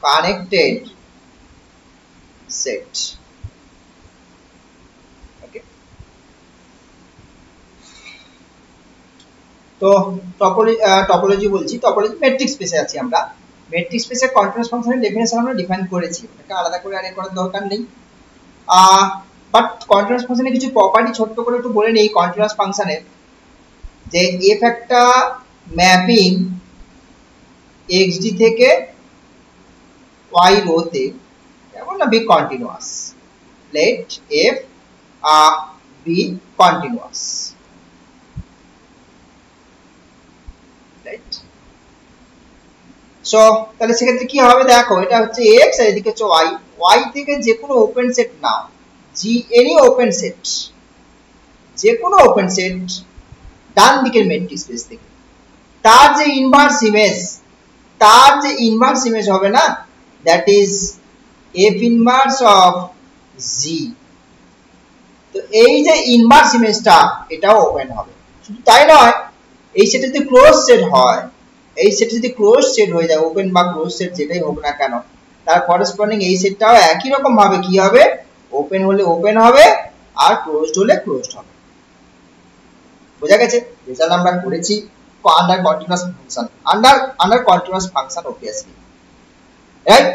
Connected set. ওকে, তো topology বলছি, topology metric স্পেসে আছি আমরা। মেট্রিক স্পেসে কন্টিনিউয়াস ফাংশনের ডেফিনেশন আমরা ডিফাইন করেছি, এটা আলাদা করে আর করার দরকার নেই। বাট কন্টিনিউয়াস ফাংশনের কিছু প্রপার্টি ছোট্ট করে একটু বলে নেই কন্টিনিউয়াস ফাংশনের, যে এফ একটা ম্যাপিং xd থেকে y রোতে কেমন না be continuous, let F be continuous, right? So তাহলে সেক্ষেত্রে কি হবে দেখো, এটা হচ্ছে x আর এদিকে হচ্ছে y, y থেকে যে কোনো ওপেন সেট নাও, জি এনি ওপেন সেট, যে কোনো ওপেন সেট ডান দিকের মেট্রিক স্পেস থেকে তার যে ইনভার্স ইমেজ হবে না, that is F inverse of G. তো এই যে ইনভার্স ইমেজটা এটাও ওপেন হবে। শুধু তাই নয়, এই সেট যদি ক্লোজ সেট হয়, এই সেট যদি ক্লোজ সেট হয়ে যায়, ওপেন বা ক্লোজ সেট যেটাই হোক না কেন, তার করেসপন্ডিং এই সেটটাও একই রকম ভাবে কি হবে, ওপেন হলে ওপেন হবে আর ক্লোজড হলে ক্লোজড হবে। বোঝা গেছে? রেজাল্ট আমরা করেছি under continuous function, under continuous function obviously, right?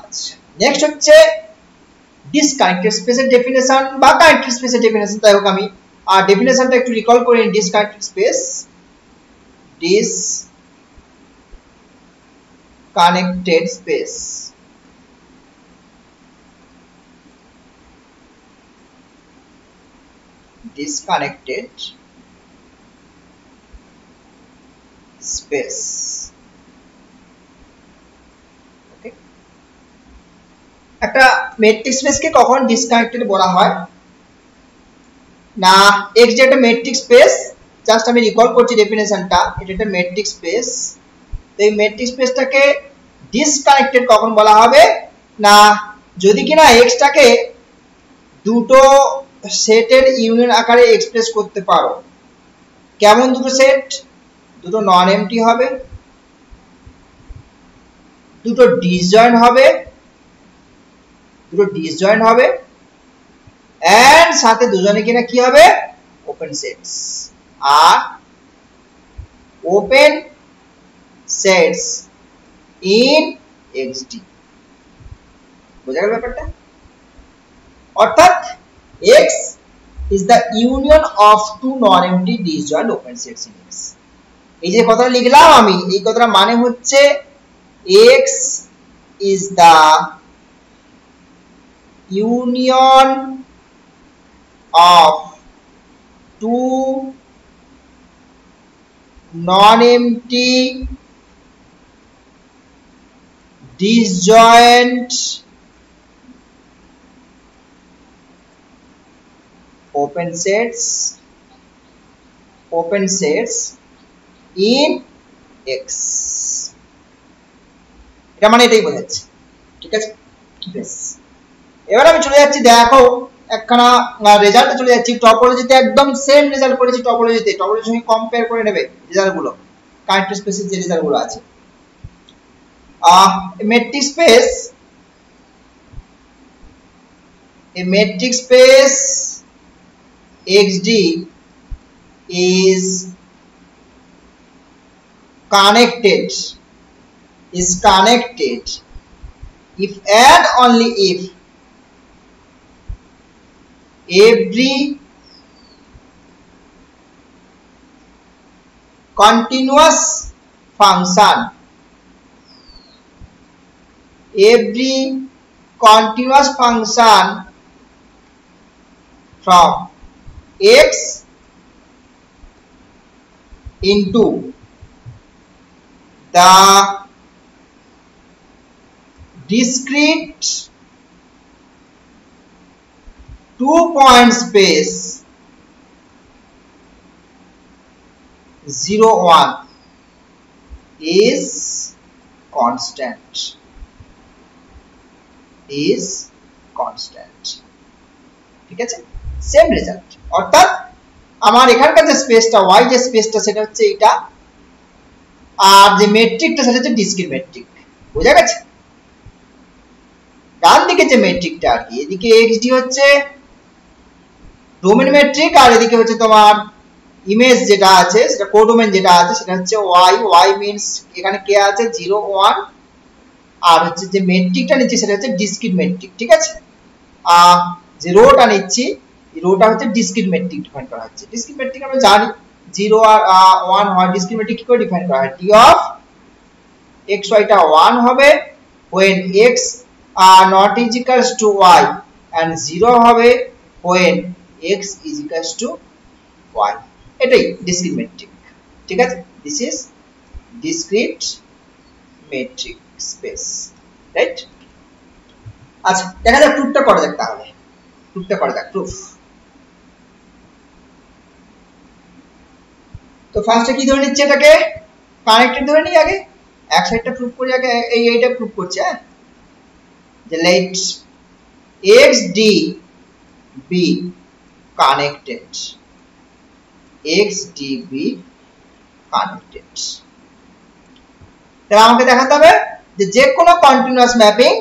আচ্ছা, নেক্সট হচ্ছে ডিসকানেক্টেড স্পেসের ডেফিনেশন বা কানেক্টেড স্পেসের ডেফিনেশন। তাই হোক আমি ডেফিনেশনটা একটু রিকল করে নিই। Disconnected space, disconnected space disconnected space। ওকে, একটা মেট্রিক স্পেসকে কখন ডিসকানেক্টেড বলা হয় না, x যে একটা মেট্রিক স্পেস, জাস্ট আমি রিকল করছি ডেফিনেশনটা, এটা একটা মেট্রিক স্পেস। তো এই মেট্রিক স্পেসটাকে ডিসকানেক্টেড কখন বলা হবে না, যদি কিনা x টাকে দুটো সেটের ইউনিয়ন আকারে এক্সপ্রেস করতে পারো। কেমন দুটো সেট? দুটো নন এমটি হবে, দুটো ডিসজয়েন্ট হবে, এন্ড সাথে দুজনে কিনা কি হবে, ওপেন সেটস। আর ওপেন সেটস ইন এক্সডি। বোঝা গেল ব্যাপারটা? অর্থাৎ x is the union of two non-empty disjoint open sets in X। এই যে কথাটা লিখলাম আমি, এই কথাটা মানে হচ্ছে x is the union of two non-empty disjoint open sets in X। এটা মানে এটাই বোঝাচ্ছে, ঠিক আছে? বেশ, এবার আমি চলে যাচ্ছি, দেখো একখানা রেজাল্টে চলে যাচ্ছি। টপোলজিতে একদম সেম রেজাল্ট করেছি, টপোলজির সঙ্গে কম্পেয়ার করে নেবে রেজাল্টগুলো, কানেক্টেড স্পেসের যে রেজাল্টগুলো আছে। Metric space XD is connected if and only if every continuous function from X into the discrete two-point space 0, 1 is constant। ঠিক আছে? Same result. অর্থাৎ আমার এখানকার যে স্পেসটা y, যে স্পেসটা সেটা হচ্ছে এটা, আর যে মেট্রিকটা সেটা হচ্ছে ডিসক্রিট মেট্রিক। বোঝা গেছে? ডান দিকে যে মেট্রিকটা আর কি, এদিকে xd হচ্ছে ডোমেন মেট্রিক, আর এদিকে হচ্ছে তোমার ইমেজ যেটা আছে সেটা কোডোমেন যেটা আছে সেটা হচ্ছে y মিন্স এখানে কে আছে 0 1, আর হচ্ছে যে মেট্রিকটা নিচ্ছে সেটা হচ্ছে ডিসক্রিট মেট্রিক, ঠিক আছে। যে রোটা নিচ্ছি এই রোটা হচ্ছে ডিসক্রিট মেট্রিক ডিফাইন করা হচ্ছে। ডিসক্রিট মেট্রিক আমরা জানি 0 আর 1 হয়, ডিসক্রিট মেট্রিক কি করে ডিফাইন করা হয়, d অফ xy টা 1 হবে when x not is equals to y, and 0 হবে when x is equals to y, এটাই ডিসক্রিট মেট্রিক, ঠিক আছে। This is discrete metric space, right. আচ্ছা দেখা যাক প্রুফটা করা যাক, তাহলে প্রুফটা করা যাক। প্রুফ তো ফার্স্টে কি ধরে নিচ্ছে, এটাকে কানেক্টেড ধরে নিই আগে, এক সাইডটা প্রুফ করি আগে, এইটা প্রুফ করছে, হ্যাঁ, যে late xd be connected, xd be connected। তাহলে আমাকে দেখাতে হবে যে যে কোনো কন্টিনিউয়াস ম্যাপিং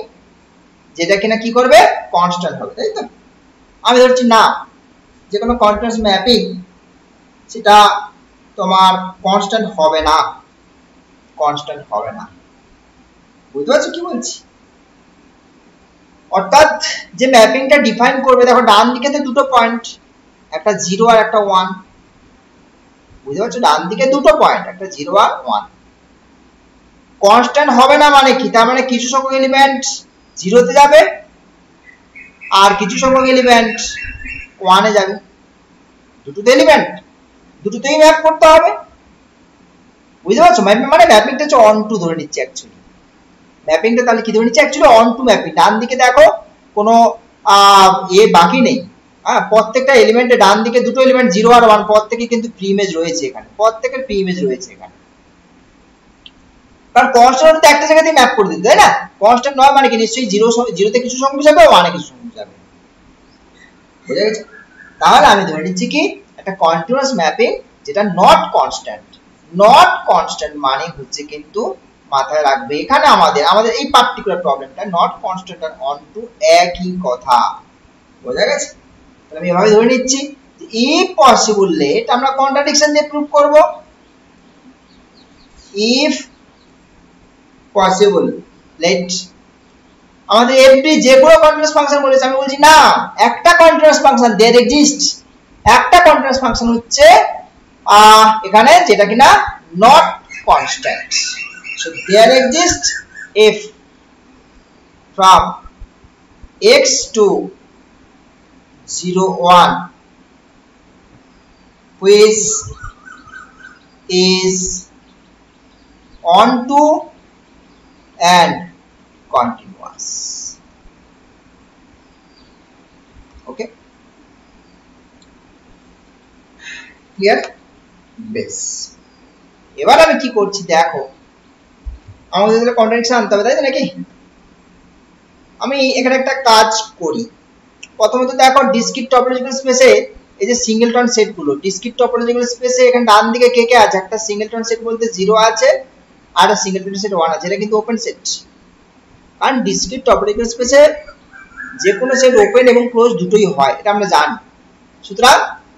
যেটা কিনা কি করবে, কনস্ট্যান্ট হবে, তাই তো। আমি ধরছি না যে কোনো কন্টিনিউয়াস ম্যাপিং সেটা তোমার কনস্ট্যান্ট হবে না, কনস্ট্যান্ট হবে না, বুঝতে পারছো কি বলছি। অর্থাৎ যে ম্যাপিংটা ডিফাইন করবে, দেখো ডান দিকে তো দুটো পয়েন্ট, একটা 0 আর একটা 1, বুঝতে পারছো, ডান দিকে দুটো পয়েন্ট, একটা 0 আর 1। কনস্ট্যান্ট হবে না মানে কি, তার মানে কিছু সংখ্যক এলিমেন্ট 0 তে যাবে আর কিছু সংখ্যক এলিমেন্ট 1 এ যাবে, দুটোতে এলিমেন্ট দুটোতেই ম্যাপ করতে হবে, বুঝতে পারছো। মানে ম্যাপিংটা হচ্ছে অন টু ধরে নিচ্ছে অ্যাকচুয়ালি, ম্যাপিংটা তাহলে কি ধরে নিচ্ছে, অ্যাকচুয়ালি অন টু ম্যাপিং। ডান দিকে দেখো কোনো বাকি নেই, হ্যাঁ, প্রত্যেকটা এলিমেন্টে ডান দিকে দুটো এলিমেন্ট 0 আর 1 প্রত্যেকে কিন্তু প্রি ইমেজ রয়েছে এখানে, প্রত্যেকের প্রি ইমেজ রয়েছে এখানে, কারণ কনস্ট্যান্ট তো একটা জায়গাতেই ম্যাপ করে দিতে, তাই না। কনস্ট্যান্ট নয় মানে কি, নিশ্চয়ই 0 তে কিছু সংখ্যক যাবে, 1 এ কিছু সংখ্যক যাবে, বুঝা গেছে। তাহলে আমি ধরে নিচ্ছি কি একটা কন্টিনিউয়াস ম্যাপিং যেটা নট কনস্ট্যান্ট, নট কনস্ট্যান্ট মানে হচ্ছে কিন্তু মাথায় রাখবে এখানে আমাদের এই পার্টিকুলার প্রবলেমটা নট কনস্ট্যান্ট আর অন টু একই কথা, বোঝা গেছে। তাহলে আমি এভাবে ধরে নিচ্ছি যে ইফ পসিবল লেট, আমরা কন্ট্রাডিকশন দিয়ে প্রুফ করব, ইফ পসিবল লেট আমাদের এফডি যে কোনো কন্টিনিউয়াস ফাংশন বলেছে, আমি বলছি না একটা কন্টিনিউয়াস ফাংশন দেয়ার এক্সিস্ট, একটা কন্টিনিউয়াস ফাংশন হচ্ছে এখানে যেটা কিনা not constant. So there exists f from x to 0 1 which is onto and continuous, okay, clear? বেশ, এবার আমি কি করছি দেখো, আমাদের তাহলে কন্ট্রাডিকশন আনতে হবে, তাই তো নাকি। আমি এখানে একটা কাজ করি, প্রথমত দেখো ডিসক্রিট টপোলজিক্যাল স্পেসে এই যে সিঙ্গেলটন সেটগুলো, ডিসক্রিট টপোলজিক্যাল স্পেসে এখানে ডান দিকে কে কে আছে, একটা সিঙ্গেলটন সেট বলতে 0 আছে আর একটা সিঙ্গেলটন সেট 1 আছে, এটা কিন্তু ওপেন সেট, কারণ ডিসক্রিট টপোলজিক্যাল স্পেসে যে কোনো সেট ওপেন এবং ক্লোজ দুটোই হয়, এটা আমরা জানি। সুতরাং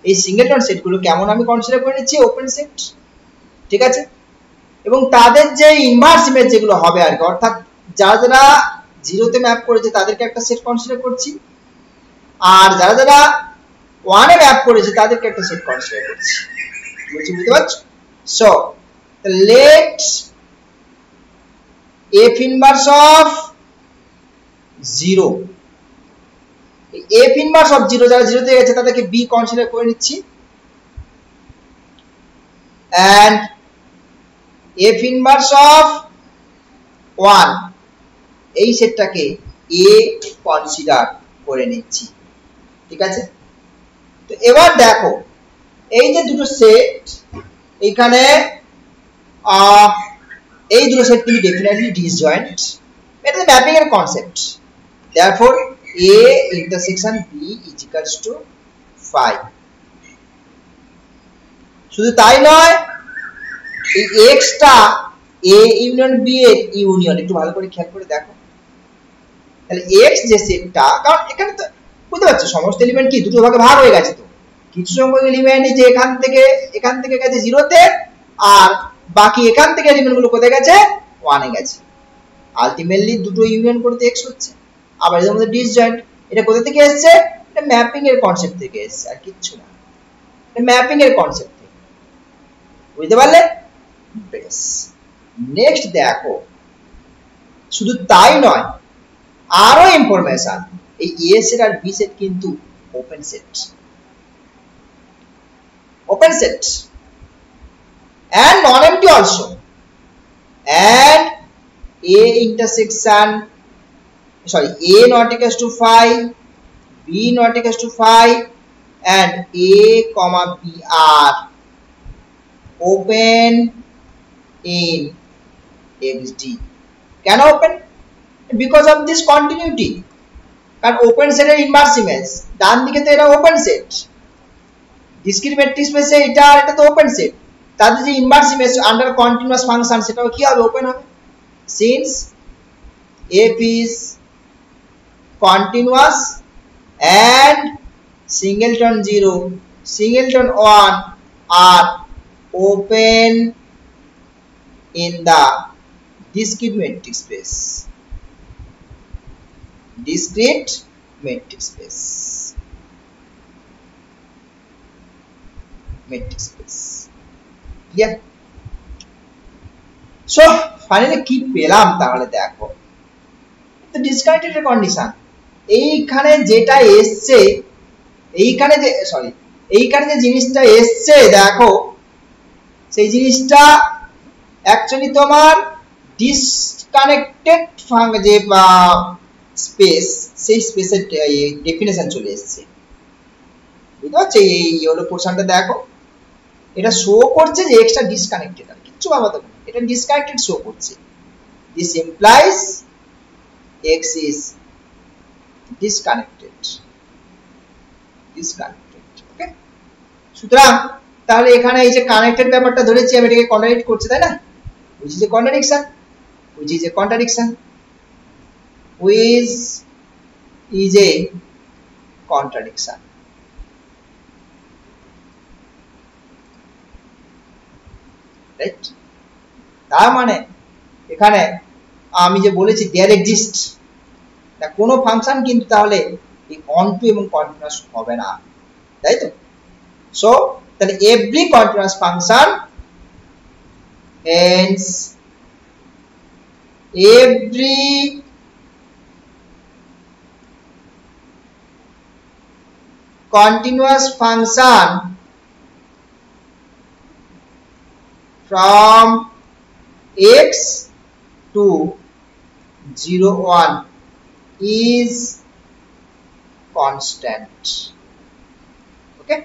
এই সিঙ্গেলটন সেটগুলো কেমন আমি কনসিডার করে নিচ্ছি, ওপেন সেট, ঠিক আছে। এবং তাদের যে ইনভার্স ইমেজ যেগুলো হবে আর কি, অর্থাৎ যারা যারা 0 তে ম্যাপ করেছে তাদেরকে একটা সেট কনসিডার করছি, আর যারা যারা 1 এ ম্যাপ করেছে তাদেরকে একটা সেট কনসিডার করছি, বুঝতে পারছো। So let f inverse of 0, f inverse of 0 যারা 0 তে গেছে তাদেরকে b কনসিডার করে নিচ্ছি, and f ইনভার্স অফ 1 এই সেটটাকে a কনসিডার করে নিচ্ছি, ঠিক আছে। তো এবার দেখো এই যে দুটো সেট, এখানে এই দুটো সেট কিন্তু ডেফিনেটলি ডিসজয়েন্ট, এটা ম্যাপিং এর concept. Therefore a intersection b is equals two 5। শুধু তাই নয়, এই x টা a ইউনিয়ন b এর ইউনিয়ন, একটু ভালো করে খেয়াল করে দেখো, তাহলে x যে সেটটা, কারণ এখানে তো বুঝতে পারছো সমস্ত এলিমেন্ট কি দুটো ভাগে ভাগ হয়ে গেছে, তো কিছু সংখ্যক এলিমেন্ট যে এখান থেকে গেছে 0 তে, আর বাকি এখান থেকে এলিমেন্ট গুলো কোথায় গেছে 1 এ গেছে। আলটিমেটলি দুটো ইউনিয়ন করতে x হচ্ছে। আবার এর মধ্যে ডিসজয়েন্ট, এটা কোথা থেকে এসেছে? এটা ম্যাপিং এর কনসেপ্ট থেকে এসেছে, আর কিচ্ছু না, এটা ম্যাপিং এর কনসেপ্ট থেকে। বুঝতে পারলে? বেশ, নেক্সট দেখো, শুধু তাই নয়, আরো ইনফরমেশন, এই এ সেট আর বি সেট কিন্তু open set, open set and non-empty also, and a intersection, sorry, a not equals to 5, b not equals to 5, and a comma b are open in xd. Can open? Because of this continuity, কারণ open সেটের inverse image ডান দিকে, তো এটা open set, discrete matrix স্পেসে এটা তো open set, তাদের যে inverse image under continuous function সেটাও কি হবে? ওপেন হবে। Since f is continuous and singleton 0 singleton 1 are open in the discrete matrix space, discrete matrix space, matrix space. Yeah. So finally কি পেলাম তাহলে দেখো, তো ডিসকানেক্টেড এর কন্ডিশন, এইখানে যেটা এসছে, এইখানে যে জিনিসটা এসছে দেখো, সেই জিনিসটা অ্যাকচুয়ালি তোমার ডিসকানেক্টেড যে স্পেস, সেই স্পেসের ডেফিনেশন চলে এসছে। বুঝতে পারছো? এই ইয়েলো পোর্শনটা দেখো, এটা শো করছে যে এক্সটা ডিসকানেক্টেড, আর কিচ্ছু ভাবা তো না, এটা ডিসকানেক্টেড শো করছে। This implies x is disconnected, ওকে? সুতরাং তাহলে এখানে এই যে কানেক্টেড ব্যাপারটা ধরেছি আমি, এটাকে কন্ট্রাডিক্ট করছে, তাই না? which is a contradiction, which is a contradiction, which is a contradiction. Right? তার মানে এখানে আমি যে বলেছি দেয়ার এক্সিস্ট, কোনো ফাংশন কিন্তু তাহলে এই অনটু এবং কন্টিনিউয়াস হবে না, তাই তো? সো তাহলে every continuous function, hence every continuous function from x to 0 1 is constant. Okay,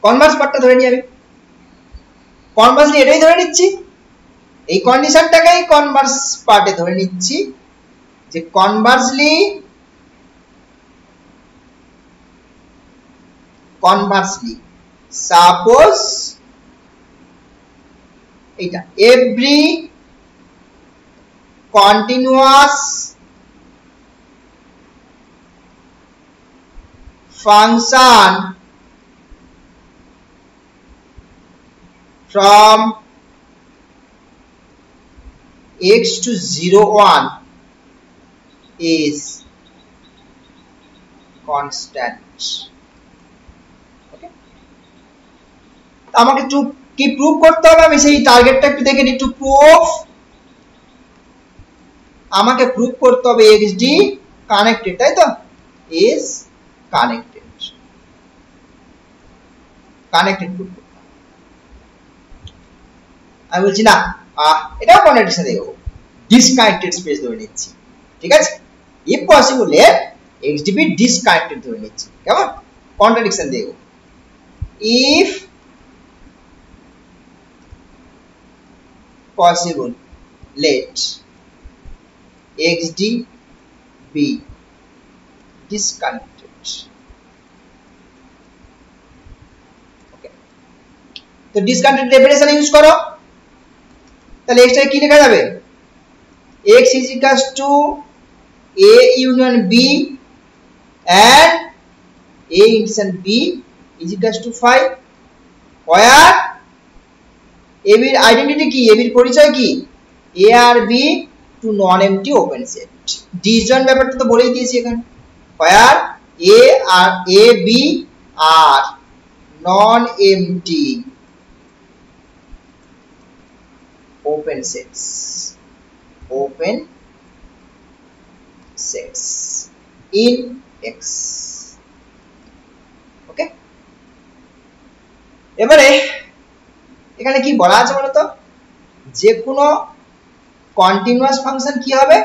Converse পার্টটা ধরে নিই আমি, কনভার্সলি এটাই ধরে নিচ্ছি, এই কন্ডিশনটাকেই কনভার্স পার্টে ধরে নিচ্ছি, যে কনভার্সলি সাপোজ এইটা every continuous function from x to 0 1 is constant. Okay, আমাকে কি প্রুভ করতে হবে? আমি সেই টার্গেটটা একটু দেখে নিই। টু প্রুভ, আমাকে প্রুভ করতে হবে xd কানেক্টেড, তাই তো? is কানেক্টেড, প্রুভ করতে হবে। আমি বলছি না, এটাও কন্ট্রাডিকশন দেখো, ডিসকানেক্টেড স্পেস ধরে নিচ্ছি, ঠিক আছে? if possible xd be disconnected ধরে নিচ্ছি, কেমন? কন্ট্রাডিকশন দেখো, if possible let xd be disconnected. Okay, তো ডিসকানেক্টেড ডেফিনেশন ইউজ করো, তাহলে এক্সটা কি লেখা যাবে? x is equals to a union b and a intersection b is equals to 5 where a b এর আইডেন্টিটি কি, a b এর পরিচয় কি, a আর b two non empty open set. Disjoint ব্যাপারটা তো বলেই দিয়েছি এখানে, where a b R non empty open sets in x। ওকে, এবারে এখানে কি বলা আছে বলতো, যে কোনো কন্টিনিউয়াস ফাংশন কি হবে,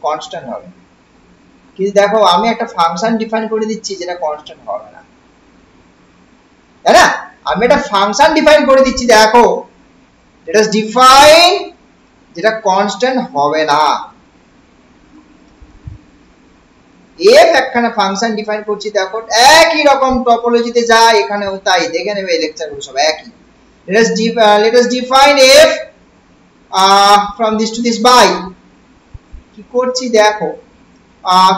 কনস্ট্যান্ট হবে। কিন্তু দেখো আমি একটা ফাংশন ডিফাইন করে দিচ্ছি যেটা কনস্ট্যান্ট হবে না, তাই না? আমি একটা ফাংশন ডিফাইন করে দিচ্ছি, দেখো এটা ডিফাইন যেটা কনস্ট্যান্ট হবে না। এফ একখানা ফাংশন ডিফাইন করছি, দেখো একই রকম টপোলজিতে যা এখানেও তাই, দেখে নেবে এই লেকচারগুলো সব একই। let us define f from this to this by কি করছি দেখো,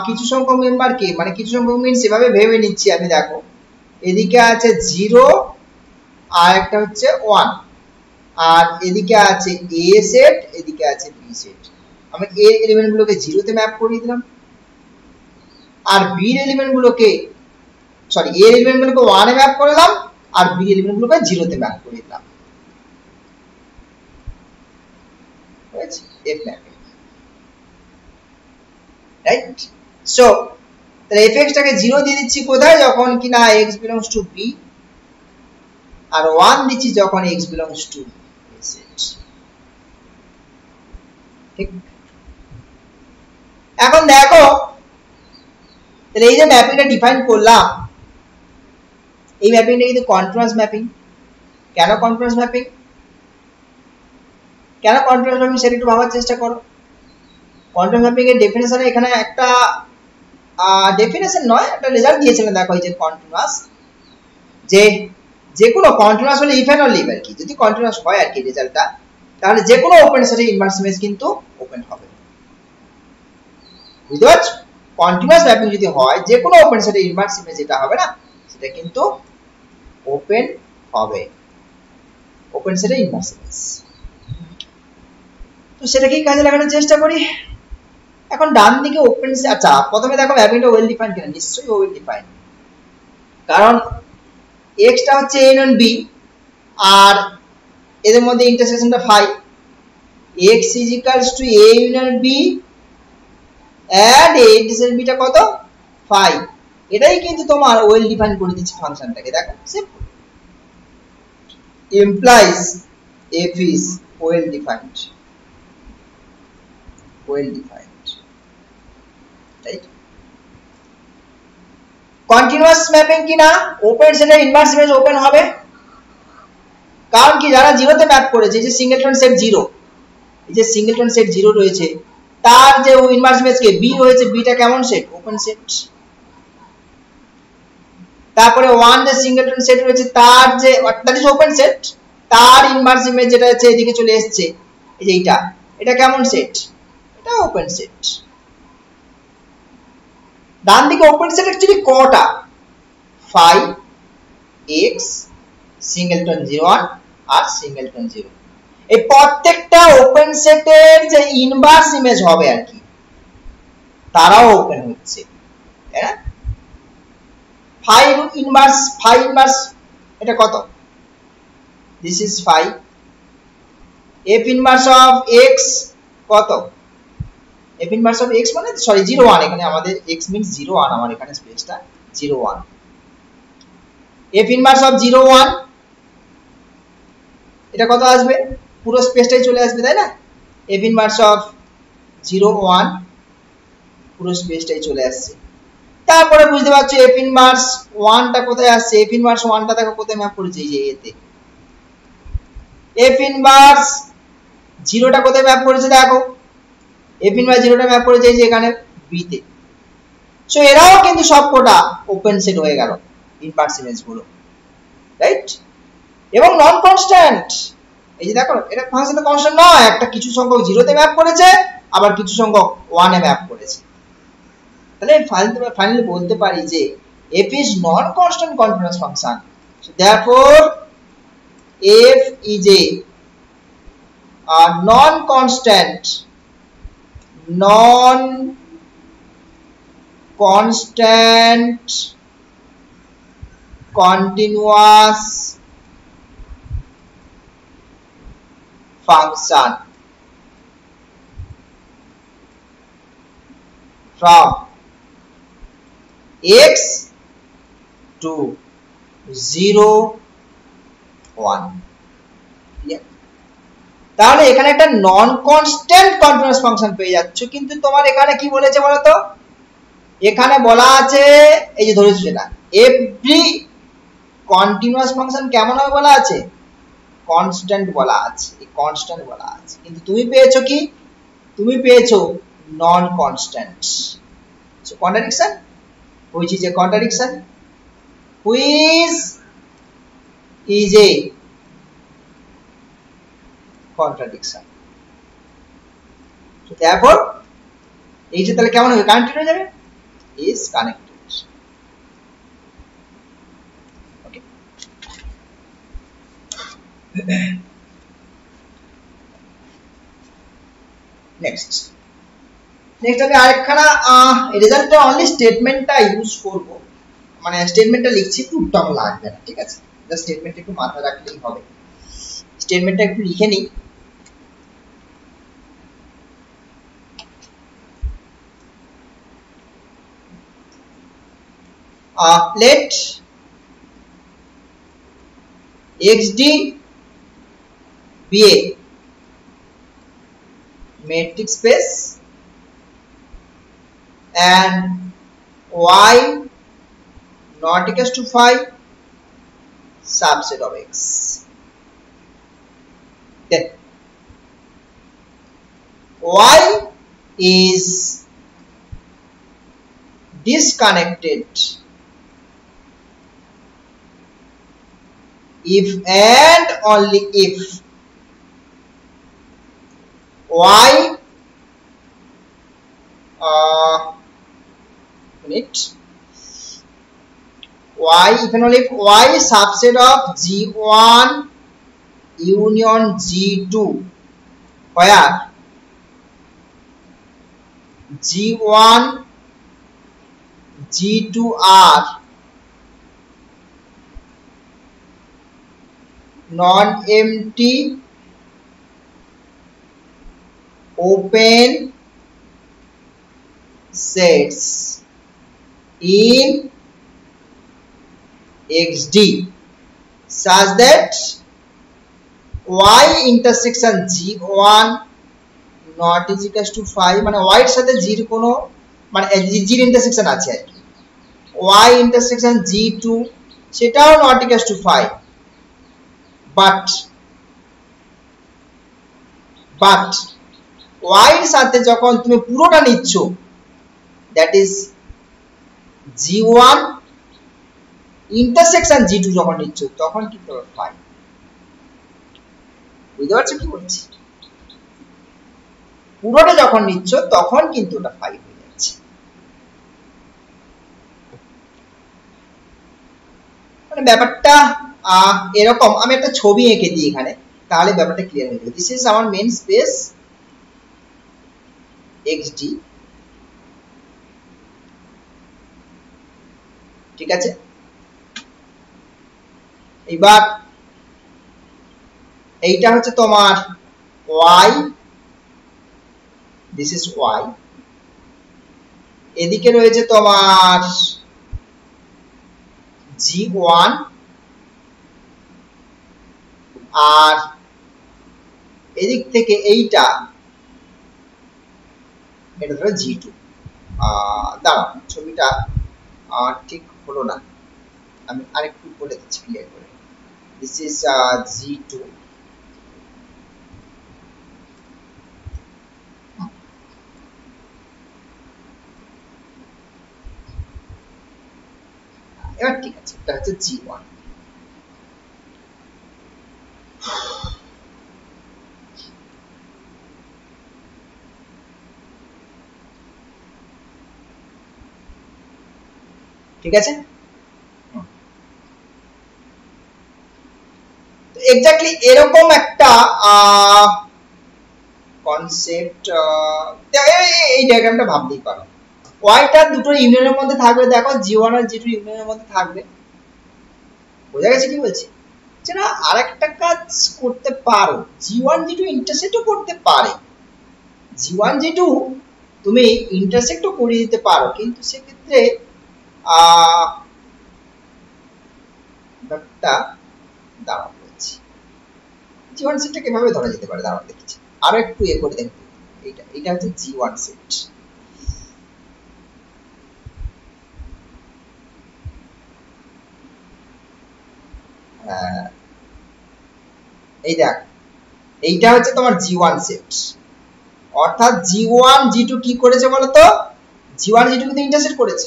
কিছু সংখ্যক মেম্বার কে, মানে কিছু সংখ্যক মিনস এভাবে ভেবে নিচ্ছি আমি, দেখো এদিকে আছে 0 আর একটা হচ্ছে 1 আর এদিকে আছে a সেট, এদিকে আছে b সেট। আমি a এলিমেন্ট গুলোকে 0 তে ম্যাপ করে দিলাম আর b এর এলিমেন্ট গুলোকে a এর এলিমেন্ট গুলোকে 1 এ ম্যাপ করলাম আর b এর এলিমেন্ট গুলোকে 0 তে ম্যাপ করে দিলাম। Right? F mapping, right? So তাহলে fx টাকে 0 দিয়ে দিচ্ছি কোথায়, যখন কিনা x belongs to b আর 1 দিচ্ছি যখন x belongs to a set। ঠিক, এখন দেখো তাহলে এই যে ম্যাপিংটা ডিফাইন করলাম, এই ম্যাপিংটা কিন্তু কন্টিনিউয়াস ম্যাপিং। কেন কন্টিনিউয়াস ম্যাপিং, কেন কন্টিনিউয়াস ম্যাপিং সেটা একটু ভাবার চেষ্টা করো। কন্টিনিউয়াস ম্যাপিং এর ডেফিনেশনে এখানে একটা ডেফিনেশন নয়, একটা রেজাল্ট দিয়েছিলেন, দেখো এই যে কন্টিনিউয়াস, যে কোনো কন্টিনিউয়াস হলে ইফ এন্ড অনলি আর কি, যদি কন্টিনিউয়াস হয় আর কি রেজাল্টটা, তাহলে যে কোনো ওপেন সেটের ইনভার্স ইমেজ কিন্তু ওপেন হবে। বুঝতে পারছো, কন্টিনিউয়াস ম্যাপিং যদি হয় যে কোনো ওপেন সেটের ইনভার্স ইমেজ যেটা হবে না সেটা কিন্তু ওপেন হবে, ওপেন সেটের ইনভার্স ইমেজ। তো সেটাকেই কাজে লাগানোর চেষ্টা করি। এখন ডান দিকে ওপেন সেট, আচ্ছা প্রথমে দেখো ম্যাপিংটা ওয়েল ডিফাইন কিনা, নিশ্চয়ই ওয়েল ডিফাইন, কারণ x টা হচ্ছে a ইউনিয়ন b আর এদের মধ্যে ইন্টারসেকশনটা 5, x is equals to a union b and a intersection b টা কত 5, এটাই কিন্তু তোমার ওয়েল ডিফাইন করে দিচ্ছে ফাংশনটাকে। দেখো simple, implies f is well defined, right? Continuous mapping কিনা ওপেন সেটের ইনভার্স ইমেজ ওপেন হবে, কারণ কি যারা 0 তে ম্যাপ করেছে, যে সিঙ্গেলটন সেট 0, এই যে সিঙ্গেলটন সেট 0 রয়েছে তার যে ইনভার্স ইমেজ কে b রয়েছে, b টা কেমন সেট, ওপেন সেট। তারপরে 1 যে সিঙ্গেলটন সেট রয়েছে তার যে দ্যাট ইজ ওপেন সেট, তার ইনভার্স ইমেজ যেটা আছে এদিকে চলে এসেছে, এই যে এটা কেমন সেট, এটা ওপেন সেট। ডান দিকে ওপেন সেট অ্যাকচুয়ালি কটা, 5 x সিঙ্গেলটন 01 আর সিঙ্গেলটন 0, এই প্রত্যেকটা ওপেন সেটের যে ইনভার্স ইমেজ হবে আর কি তারাও ওপেন হচ্ছে, তাই না? 5 ইনভার্স এটা কত, this is 5, f inverse of x কত, f ইনভার্স অফ x মানে 01, এখানে আমাদের x means 01, আমার এখানে স্পেসটা 01, f ইনভার্স অফ 01 এটা কত আসবে, পুরো স্পেসটাই চলে আসবে, তাই না? f ইনভার্স অফ 01 পুরো স্পেসটাই চলে আসছে। তারপরে বুঝতে পারছো f ইনভার্স 1 টা কোথায় আসছে, f ইনভার্স 1 টা দেখো কোথায় ম্যাপ করেছে, এই যে এতে। f ইনভার্স 0 টা কোথায় ম্যাপ করেছে, দেখো f ইনভার্স 0 টা ম্যাপ করেছে এই যে এখানে b তে। সো এরাও কিন্তু সবকটা ওপেন সেট হয়ে গেল ইনভার্স ইমেজ গুলো, রাইট? এবং নন কনস্ট্যান্ট, এই যে দেখো এটা ফাংশন তো কনস্ট্যান্ট নয়, একটা কিছু সংখ্যক 0 তে ম্যাপ করেছে আবার কিছু সংখ্যক 1 এ ম্যাপ করেছে। তাহলে ফাইনালি বলতে পারি যে f is non constant continuous function, so therefore f is a non constant continuous function from x to 0 1। তাহলে এখানে একটা নন কনস্ট্যান্ট কন্টিনিউয়াস ফাংশন পেয়ে যাচ্ছ, কিন্তু তোমার এখানে কি বলেছে বলো তো, এখানে বলা আছে এই যে ধরেছো সেটা এভরি কন্টিনিউয়াস ফাংশন কেমন হবে বলা আছে, কনস্ট্যান্ট বলা আছে, এই কনস্ট্যান্ট বলা আছে, কিন্তু তুমি পেয়েছো কি, তুমি পেয়েছো non constant. So contradiction, which is a contradiction, which is a contradiction, so therefore এই যে তাহলে কেমন হবে, কানেক্টেড হয়ে যাবে, is connected। ওকে, নেক্সট আমি আরেকখানা রেজাল্টটা অনলি স্টেটমেন্টটা ইউজ করব, মানে স্টেটমেন্টটা লিখছি, প্রুফটা আমার লাগবে না, ঠিক আছে, জাস্ট স্টেটমেন্টটা একটু মাথায় রাখলেই হবে। স্টেটমেন্টটা একটু লিখে নিই। let xd be a matrix space and y not equals to 5 subset of x, then y is disconnected if and only if y y if and only if y subset of g1 union g2 where g1 g2 are non-empty open sets in xd such that y intersection g1 not is equals to 5, মানে y এর সাথে g এর কোনো মানে g এর intersection আছে আর কি, y intersection g2 সেটাও not equals to 5, but y এর সাথে যখন তুমি পুরোটা নিচ্ছ, that is g1 intersection g2 যখন নিচ্ছ তখন কি হবে 5। বুঝতে পারছো কি বলছি, পুরোটা যখন নিচ্ছ তখন কিন্তু ওটা 5 হয়ে যাচ্ছে। মানে ব্যাপারটা এরকম, আমি একটা ছবি এঁকে দিই এখানে, তাহলে ব্যাপারটা ক্লিয়ার হয়ে যাবে। This is our main space xd, ঠিক আছে। এবার এইটা হচ্ছে তোমার y, দিস ইজ y, এদিকে রয়েছে তোমার g1 আর এদিক থেকে এইটা, এটা ধরো g2। দাঁড়াও, ছবিটা ঠিক হলো না, আমি আরেকটু বলে দিচ্ছি ক্লিয়ার করে। দিস ইজ g2, এবার ঠিক আছে, এটা হচ্ছে g1। ঠিক আছে? তো এক্স্যাক্টলি এরকম একটা কনসেপ্ট এই ডায়াগ্রামটা ভাবতেই পারো। ওয়াইটা দুটো ইউনিয়নের মধ্যে থাকবে, দেখো জি1 আর জি2 ইউনিয়নের মধ্যে থাকবে। বোঝা গেছে কি বলছি? যে না আরেকটা কাজ করতে পারো, জি1 জি2 ইন্টারসেক্টও করতে পারে। জি1 জি2 তুমি ইন্টারসেক্টও করে দিতে পারো, কিন্তু সেক্ষেত্রে ব্যাপারটা দাঁড়াও বলছি। জি1 সেটটা কিভাবে ধরা যেতে পারে দাঁড়াও দেখছি, আরো একটু করে দেখতে। এটা হচ্ছে জি1 সেট। এই দেখ, এইটা হচ্ছে তোমার জি1 সেট, অর্থাৎ জি1 জি2 কি করেছে বলতো, জি1 জি2 কিন্তু ইন্টারসেক্ট করেছে,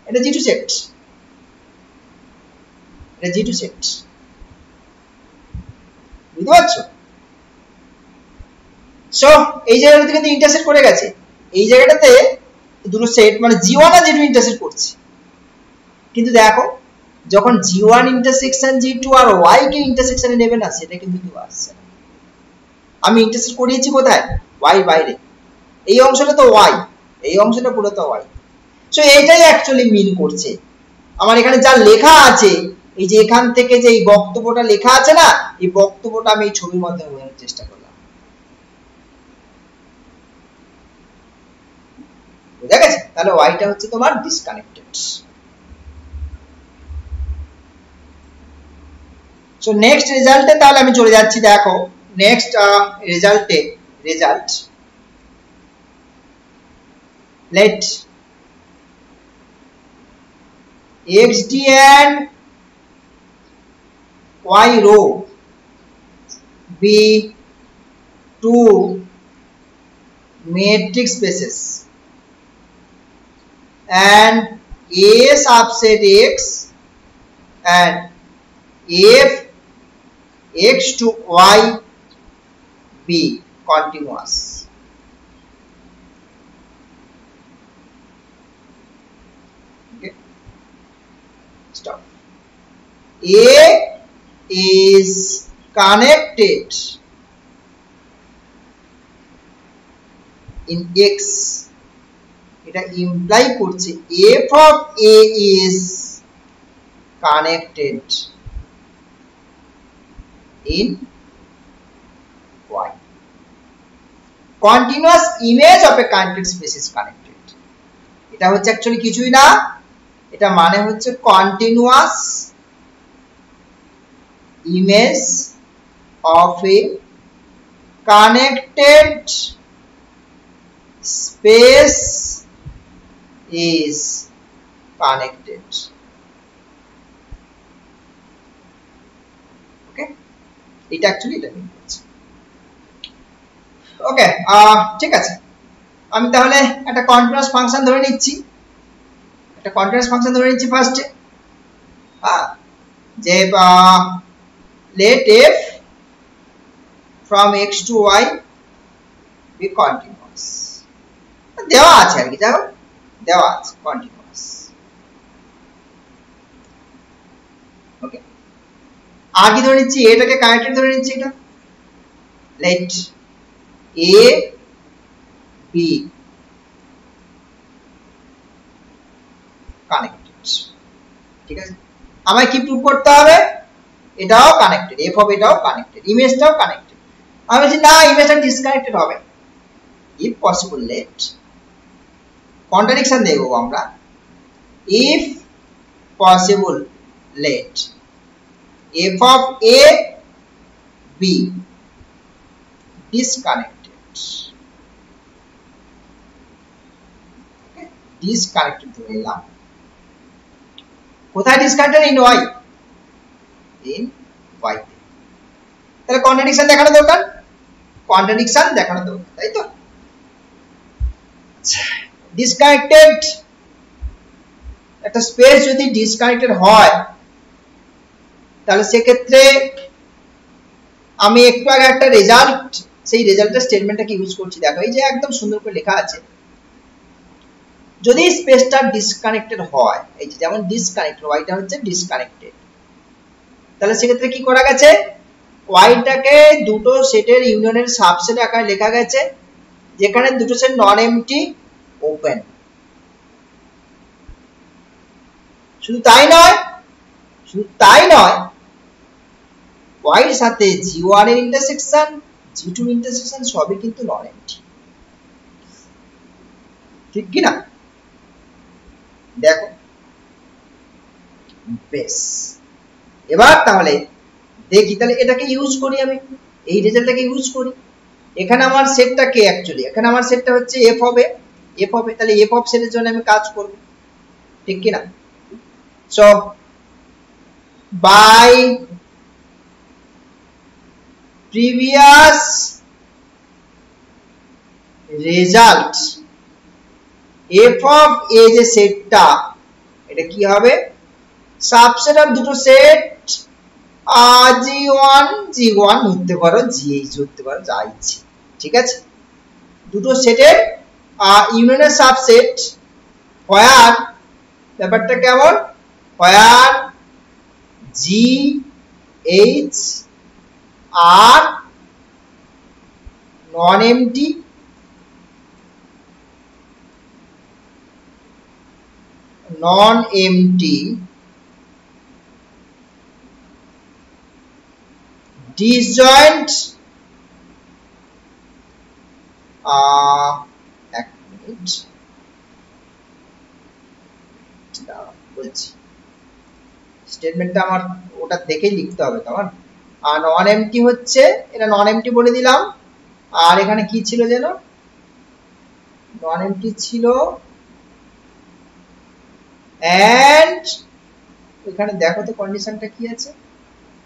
এটা জি2 সেট, এটা জি2 সেট, বুঝতে পারছো? সো এই জায়গাটাতে কিন্তু ইন্টারসেক্ট করে গেছে, এই জায়গাটাতে দুটো সেট মানে জি1 আর জি2 ইন্টারসেক্ট করছে। কিন্তু দেখো যখন জি1 ইন্টারসেকশন জি2 আর ওয়াই কে ইন্টারসেকশনে নেবে না, সেটা কিন্তু কেউ আসছে না। আমি ইন্টারসেক্ট করিয়েছি কোথায়, ওয়াই বাইরে, এই অংশটা তো ওয়াই, এই অংশটা পুরো তো ওয়াই। সো এইটাই অ্যাকচুয়ালি মিন করছে। আমার এখানে যা লেখা আছে, এই যে এখান থেকে যে এই বক্তব্যটা লেখা আছে না, এই বক্তব্যটা আমি এই ছবির মাধ্যমে বোঝানোর চেষ্টা করলাম। বুঝা গেছে? তাহলে ওয়াইটা হচ্ছে তোমার ডিসকানেক্টেড। সো নেক্সট রেজাল্টে তাহলে আমি চলে যাচ্ছি, দেখো নেক্সট রেজাল্টে, result let xd and y row be two matrix spaces and a subset x and f x to y be continuous. Okay, stop. A is connected in x, এটা imply করছে f of a is connected in y. Continuous image of a connected space is connected. এটা হচ্ছে actually কিছুই না, এটা মানে হচ্ছে continuous image of a connected space is connected. Okay, এটা অ্যাকচুয়ালি এটা মিন করছে। ওকে, ঠিক আছে, আমি তাহলে একটা কন্টিনিউয়াস ফাংশন ধরে নিচ্ছি, একটা কন্টিনিউয়াস ফাংশন ধরে নিচ্ছি ফার্স্টে, যে let f from x to y be continuous, দেওয়া আছে আর কি, দেখো দেওয়া আছে continuous। ওকে, আর কি ধরে নিচ্ছি, এটাকে কানেক্টেড ধরে নিচ্ছি, এটা let a b কানেক্টেড। ঠিক আছে, আমায় কি প্রুভ করতে হবে, এটাও কানেক্টেড, f of এটাও কানেক্টেড, ইমেজটাও কানেক্টেড। আমি বলছি না, ইমেজটা ডিসকানেক্টেড হবে। if possible let, কন্ট্রাডিকশন দেখব আমরা, if possible let f of a b disconnected, okay, disconnected ধরে নিলাম। কোথায় disconnected, in y, in y তে। তাহলে কন্ট্রাডিকশন দেখানো দরকার, কন্ট্রাডিকশন দেখানো দরকার, তাই তো? ডিসকানেক্টেড একটা স্পেস যদি ডিসকানেক্টেড হয়, তাহলে সেক্ষেত্রে আমি একটু আগে একটা রেজাল্ট, সেই রেজাল্টের স্টেটমেন্টটাকে ইউজ করছি, দেখো এই যে একদম সুন্দর করে লেখা আছে, যদি স্পেসটা ডিসকানেক্টেড হয়, এই যে যেমন ডিসকানেক্টেড, ওয়াইটা হচ্ছে ডিসকানেক্টেড, তাহলে সেক্ষেত্রে কি করা গেছে, ওয়াইটাকে দুটো সেটের ইউনিয়নের সাবসেট আকারে লেখা গেছে, যেখানে দুটো সেট নন এমটি ওপেন। শুধু তাই নয়, ওয়াই এর সাথে জি1 এর ইন্টারসেকশন, জি2 এর ইন্টারসেকশন সবই কিন্তু নন এমটি, ঠিক কি না? দেখো বেশ, এবার তাহলে দেখি, তাহলে এটাকে ইউজ করি, আমি এই রেজাল্টটাকে ইউজ করি। এখানে আমার সেটটা কে, অ্যাকচুয়ালি এখানে আমার সেটটা হচ্ছে এফ হবে, তাহলে এফ অফ সেটের জন্য আমি কাজ করব, ঠিক কি না? So by previous result, F of A যে সেটটা, এটা কি হবে, সাবসেট অফ দুটো সেট জি1 ধরতে পারো, জিএইচ ধরতে পারো, যা ইচ্ছে, ঠিক আছে? দুটো সেটের ইউনিয়নের সাবসেট, হোয়ার, ব্যাপারটা কেমন, হোয়ার জি এইচ আর নন এমটি, disjoint, এক মিনিট বলছি, স্টেটমেন্টটা আমার ওটা দেখেই লিখতে হবে তোমার। আর নন এমটি হচ্ছে, এটা নন এমটি বলে দিলাম, আর এখানে কি ছিল যেন, নন এমটি ছিল, এন্ড এখানে দেখো তো কন্ডিশনটা কি আছে,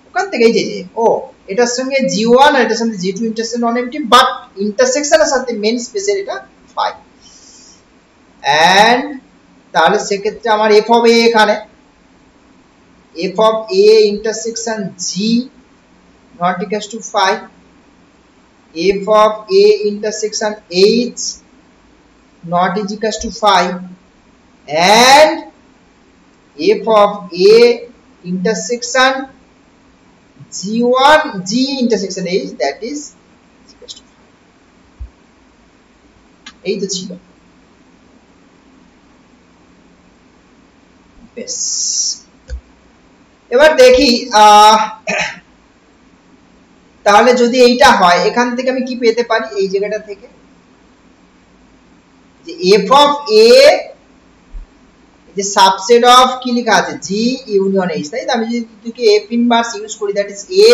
ওখান থেকেই যে ও এটার সঙ্গে জি1 আর এটার সঙ্গে জি2 ইন্টারসেকশন নন এমটি, বাট ইন্টারসেকশনের সাথে মেইন স্পেসের এটা 5, এন্ড তাহলে সেক্ষেত্রে আমার এফ হবে এখানে, F of A intersection G not equals to 5, F of A intersection H not is equals to 5, and f of a intersection g1 g intersection h, that is equals to 5, এই তো ছিল। বেশ, এবার দেখি তাহলে যদি এইটা হয়, এখান থেকে আমি কি পেতে পারি, এই জায়গাটা থেকে যে f of a যে সাবসেট অফ কি লেখা আছে, জি ইউনিয়ন এইচ, তাই তো? আমি যদি দুটোকে f ইনভার্স ইউজ করি, that is a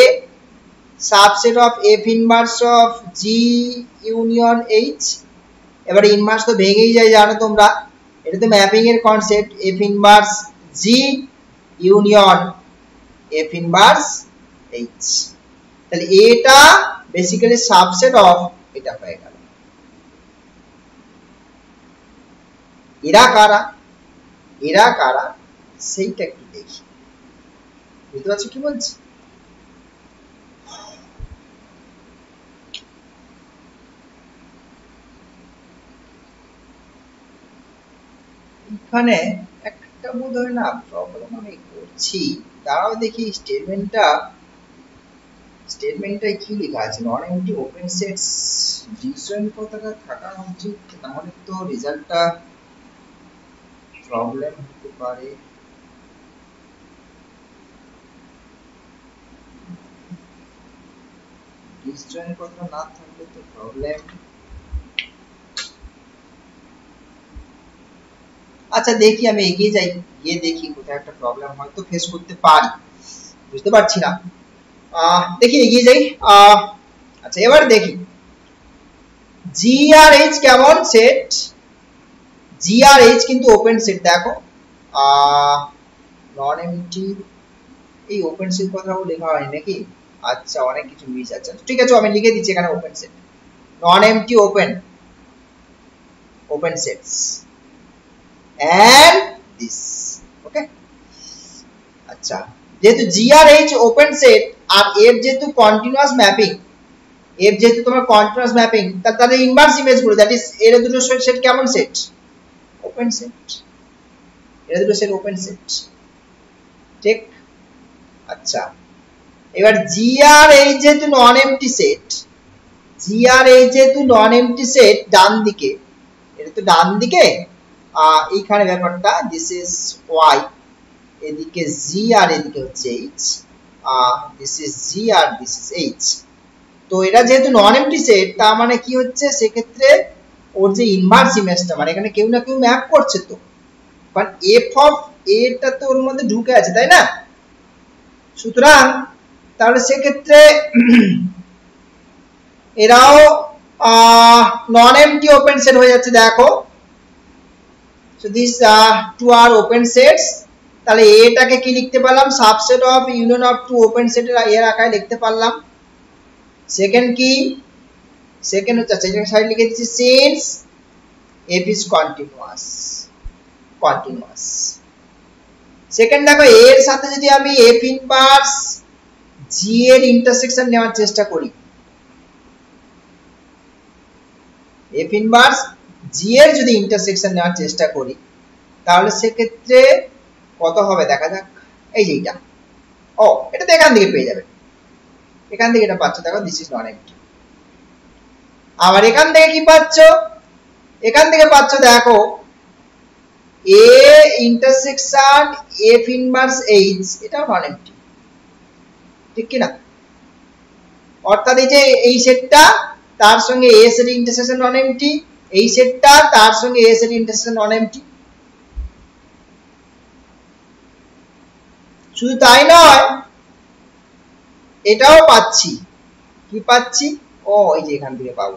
subset of f inverse of G union H. এবারে ইনভার্স তো ভেঙেই যায়, জানো তোমরা, এটা তো ম্যাপিং এর কনসেপ্ট, f ইনভার্স জি ইউনিয়ন f ইনভার্স এইচ, তাহলে এটা বেসিক্যালি সাবসেট অফ এটা হয়ে গেল। এরা কারা সেইটা একটু দেখি, বুঝতে পারছো কি বলছি? এখানে একটা বোধ হয় না প্রবলেম আমি করছি, দাঁড়াও দেখি স্টেটমেন্টটাই কি লেখা আছে, নন এমটি ওপেন সেটস ডিসজয়েন্ট পতাকা থাকা উচিত, নাহলে তো রেজাল্টটা প্রবলেম হতে পারে। ডিসজয়েন্ট পতাকা না থাকলে তো প্রবলেম। আচ্ছা দেখি, আমি এগিয়ে যাই, গিয়ে দেখি কোথায় একটা প্রবলেম হয়তো ফেস করতে পারি, বুঝতে পারছি না, দেখি এগিয়ে যাই। আচ্ছা এবার দেখি জি আর এইচ কেমন সেট, জি আর এইচ কিন্তু ওপেন সেট, দেখো নন এমটি, এই ওপেন সেট কথাও লেখা হয় নাকি, আচ্ছা অনেক কিছু মিস আছে, ঠিক আছে আমি লিখে দিচ্ছি এখানে open set, non empty open sets and this, okay? আচ্ছা যেহেতু জি আর এইচ ওপেন সেট আর এফ যেহেতু কন্টিনিউয়াস ম্যাপিং, এফ যেহেতু তোমার কন্টিনিউয়াস ম্যাপিং, তাহলে ইনভার্স ইমেজ গুলো, দ্যাট ইজ এর দুটো সেট কেমন সেট, ওপেন সেট, এটা দুটো সেট ওপেন সেট, ঠিক। আচ্ছা, এবার জি আর এইচ যেহেতু নন এমটি সেট, জি আর এইচ যেহেতু নন এমটি সেট, ডান দিকে, এটা তো ডান দিকে, এইখানে ব্যাপারটা দিস ইজ ওয়াই, এদিকে জি আর এদিকে হচ্ছে এইচ, দিস ইজ জি আর দিস ইজ এইচ। তো এটা যেহেতু নন এমটি সেট, তার মানে কি হচ্ছে, সেক্ষেত্রে ওর যে ইনভার্স ইমেজটা, মানে এখানে কেউ না কেউ ম্যাপ করছে, তো কারণ এফ অফ এটা তো ওর মধ্যে ঢুকে আছে, তাই না? সুতরাং তাহলে সেক্ষেত্রে এরাও নন এমটি ওপেন সেট হয়ে যাচ্ছে, দেখো। So this two are open sets. তাহলে এটাকে কি লিখতে পারলাম, subset of union of two open সেটের এর আকারে লিখতে পারলাম। সেকেন্ড কি, সেকেন্ড হচ্ছে, আচ্ছা এটা সাইড লিখে দিচ্ছি, since F is continuous, continuous. Second দেখো, এর সাথে যদি আমি এফ ইনভার্স জি এর ইন্টারসেকশন নেওয়ার চেষ্টা করি, এফ ইনভার্স জি এর যদি ইন্টারসেকশন নেওয়ার চেষ্টা করি, তাহলে সেক্ষেত্রে কত হবে দেখা যাক। এই যে এটা, ও এটা তো এখান থেকে পেয়ে যাবে, এখান থেকে এটা পাচ্ছ, দেখো দিস ইজ নন এমটি। আবার এখান থেকে কি পাচ্ছ, এখান থেকে পাচ্ছ দেখো A intersection F inverse H, এটাও নন এমটি, ঠিক কি না? অর্থাৎ এই যে এই সেটটা তার সঙ্গে এস এর ইন্টারসেকশন নন এমটি, এই সেটটা তার সঙ্গে এস এর ইন্টারসেকশন নন এমটি। শুধু তাই নয়, এটাও পাচ্ছি, কি পাচ্ছি, ও এই যে এখান থেকে পাবো,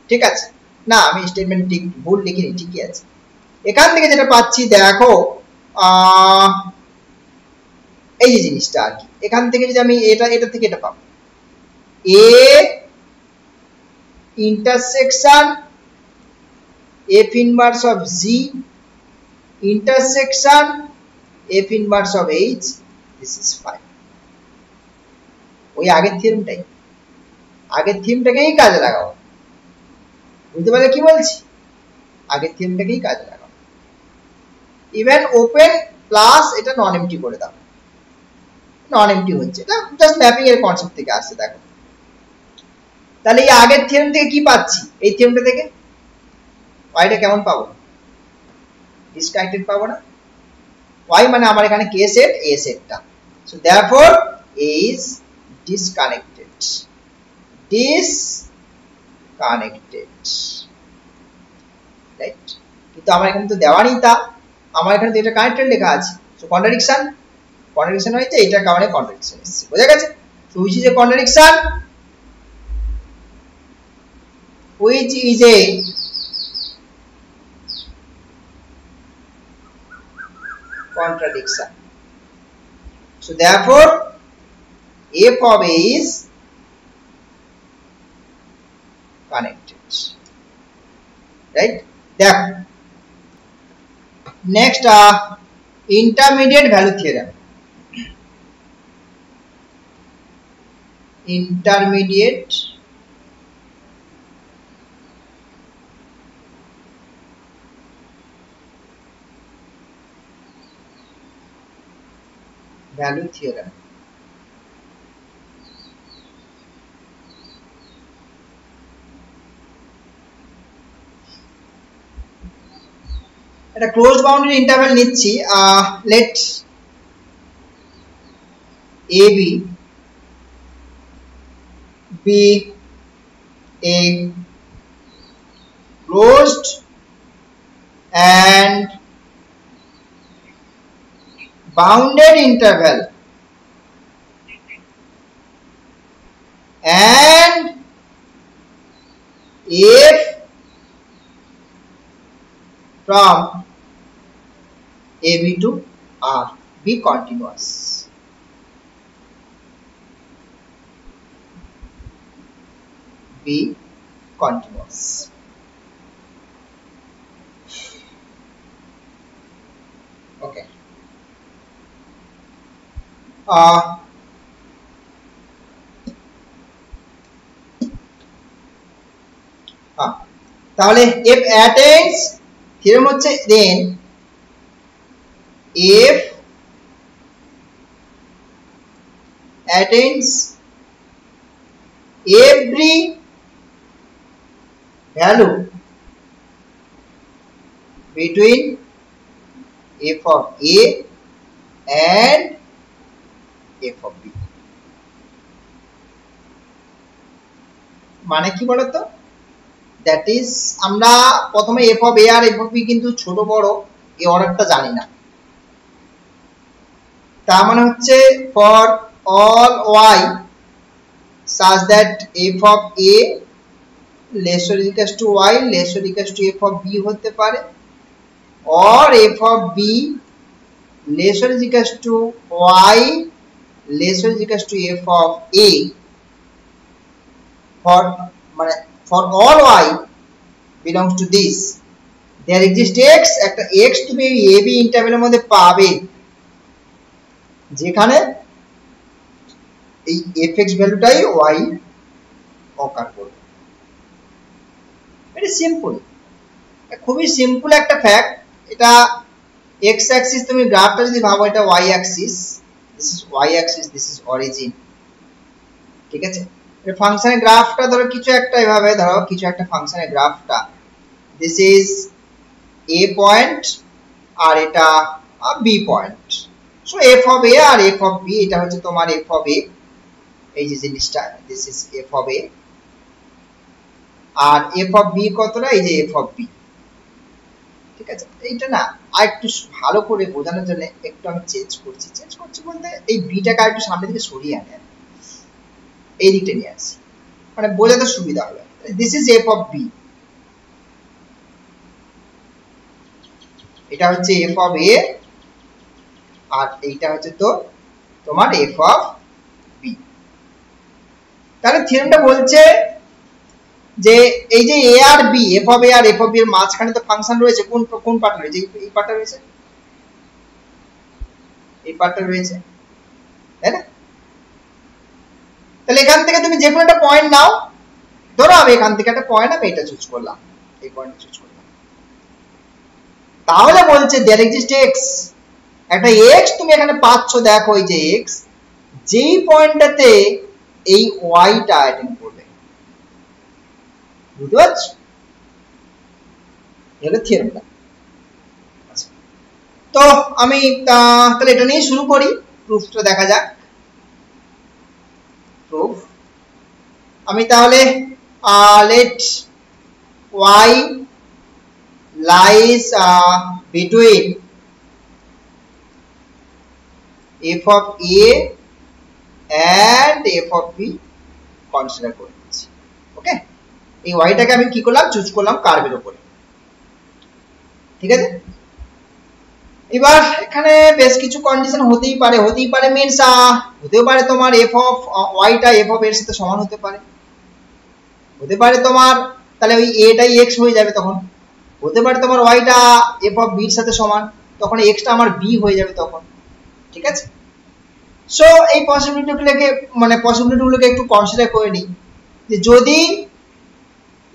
ঠিক আছে। না আমি স্টেটমেন্ট ঠিক ভুল লিখিনি, ঠিকই আছে। এখান থেকে যেটা পাচ্ছি দেখো, এই যে জিনিসটা আর কি, এখান থেকে যদি আমি এটা থেকে এটা পাবো, A intersection F inverse of G intersection F inverse of H, this is 5। ওই আগের থিওরেমটাই, আগের থিওরেমটাকেই কাজে লাগাও, বুঝতে পারলে কি বলছি, আগের থিওরেমটাকেই কাজে লাগাও। ইভেন ওপেন প্লাস এটা নন এমটি করে দাও, নন এমটি হচ্ছে, এটা জাস্ট ম্যাপিং এর কনসেপ্ট থেকে আসছে, দেখো। তাহলে এই আগের থিওরেম থেকে কি পাচ্ছি, এই থিওরেমটা থেকে ওয়াইটা কেমন পাবো, ডিসকানেক্টেড পাবো না? ওয়াই মানে আমার এখানে কে সেট, এ সেটটা, so therefore A is disconnected, disconnected, right. কিন্তু আমার এখানে তো দেওয়া নেই, তা আমার এখানে তো এটা কানেক্টেড লেখা আছে, সো কন্ট্রাডিকশন, কন্ট্রাডিকশন হয়েছে, এটার কারণে কন্ট্রাডিকশন এসেছে, বোঝা গেছে? So which is a contradiction, which is a contradiction. So therefore f of a is connected, right? Then next intermediate value theorem, intermediate value theorem. একটা ক্লোজ বাউন্ডারি ইন্টারভ্যাল নিচ্ছি, late a b be a closed and bounded interval and if from AB to R be continuous, be continuous, okay. তাহলে if attains theorem হচ্ছে দেন if attains every value between f of a and f of b মানে কি বলতো that is আমরা প্রথমে f of a আর f of b কিন্তু ছোট বড় এই অর্ডারটা জানি না তার মানে হচ্ছে for all y such that f of a less or equal to y less or equal to f of b হতে পারে or f of b less or equal to y less or equal to f of a for all y belongs to this there exists x একটা x তুমি a b ইন্টারভ্যালের মধ্যে পাবে যেখানে এই fx ভ্যালুটাই y অকার করবে very simple খুবই simple একটা fact এটা x অ্যাক্সিস তুমি গ্রাফটা যদি ভাবো এটা y Axis this is y Axis this is origin ঠিক আছে এই ফাংশনের গ্রাফটা ধরো কিছু একটা এভাবে ধরো কিছু একটা ফাংশনের গ্রাফটা দিস ইজ a পয়েন্ট আর এটা b point so f of a আর f of b এটা হচ্ছে তোমার f of a এই যে জিনিসটা this is f of a আর f of b কতটা এই যে f of b ঠিক আছে এইটা না আরেকটু ভালো করে বোঝানোর জন্য একটু আমি চেঞ্জ করছি বলতে এই b টাকে আরেকটু সামনে দিকে সরিয়ে আনে এই দিকটা নিয়ে আসি মানে বোঝাতে সুবিধা হবে this is f of b এটা হচ্ছে f of a আর এইটা হচ্ছে তো তোমার f of b তাহলে থিওরেমটা বলছে যে এই যে a আর b f of a আর f of b এর মাঝখানে তো ফাংশন রয়েছে কোন পার্ট রয়েছে এই পার্টটা রয়েছে এই পার্টটা রয়েছে তাই না তাহলে এখান থেকে তুমি যে কোনো একটা পয়েন্ট নাও ধরো আমি এখান থেকে একটা পয়েন্ট আমি এটা চুজ করলাম এই পয়েন্টটা চুজ করলাম তাহলে বলছে there exists x একটা x তুমি এখানে পাচ্ছ দেখো এই যে x যেই পয়েন্টটাতে এই y টা অ্যাটেন্ড করবে বুঝতে পারছো এর থিওরেমটা আচ্ছা তো আমি তাহলে এটা নিয়ে শুরু করি প্রুফটা দেখা যাক প্রুফ আমি তাহলে let y lies between f of a and f of b consider করে নিচ্ছি ওকে এই y টাকে আমি কি করলাম চুজ করলাম কার্ভের উপরে ঠিক আছে এবার এখানে বেশ কিছু কন্ডিশন হতেই পারে মিন্স হতেও পারে তোমার f of y টা f of এর সাথে সমান হতে পারে তোমার তাহলে ওই a টাই x হয়ে যাবে তখন হতে পারে তোমার y টা f of b এর সাথে সমান তখন x টা আমার b হয়ে যাবে তখন ঠিক আছে সো এই পসিবিলিটিগুলোকে একটু কনসিডার করে নিই যে যদি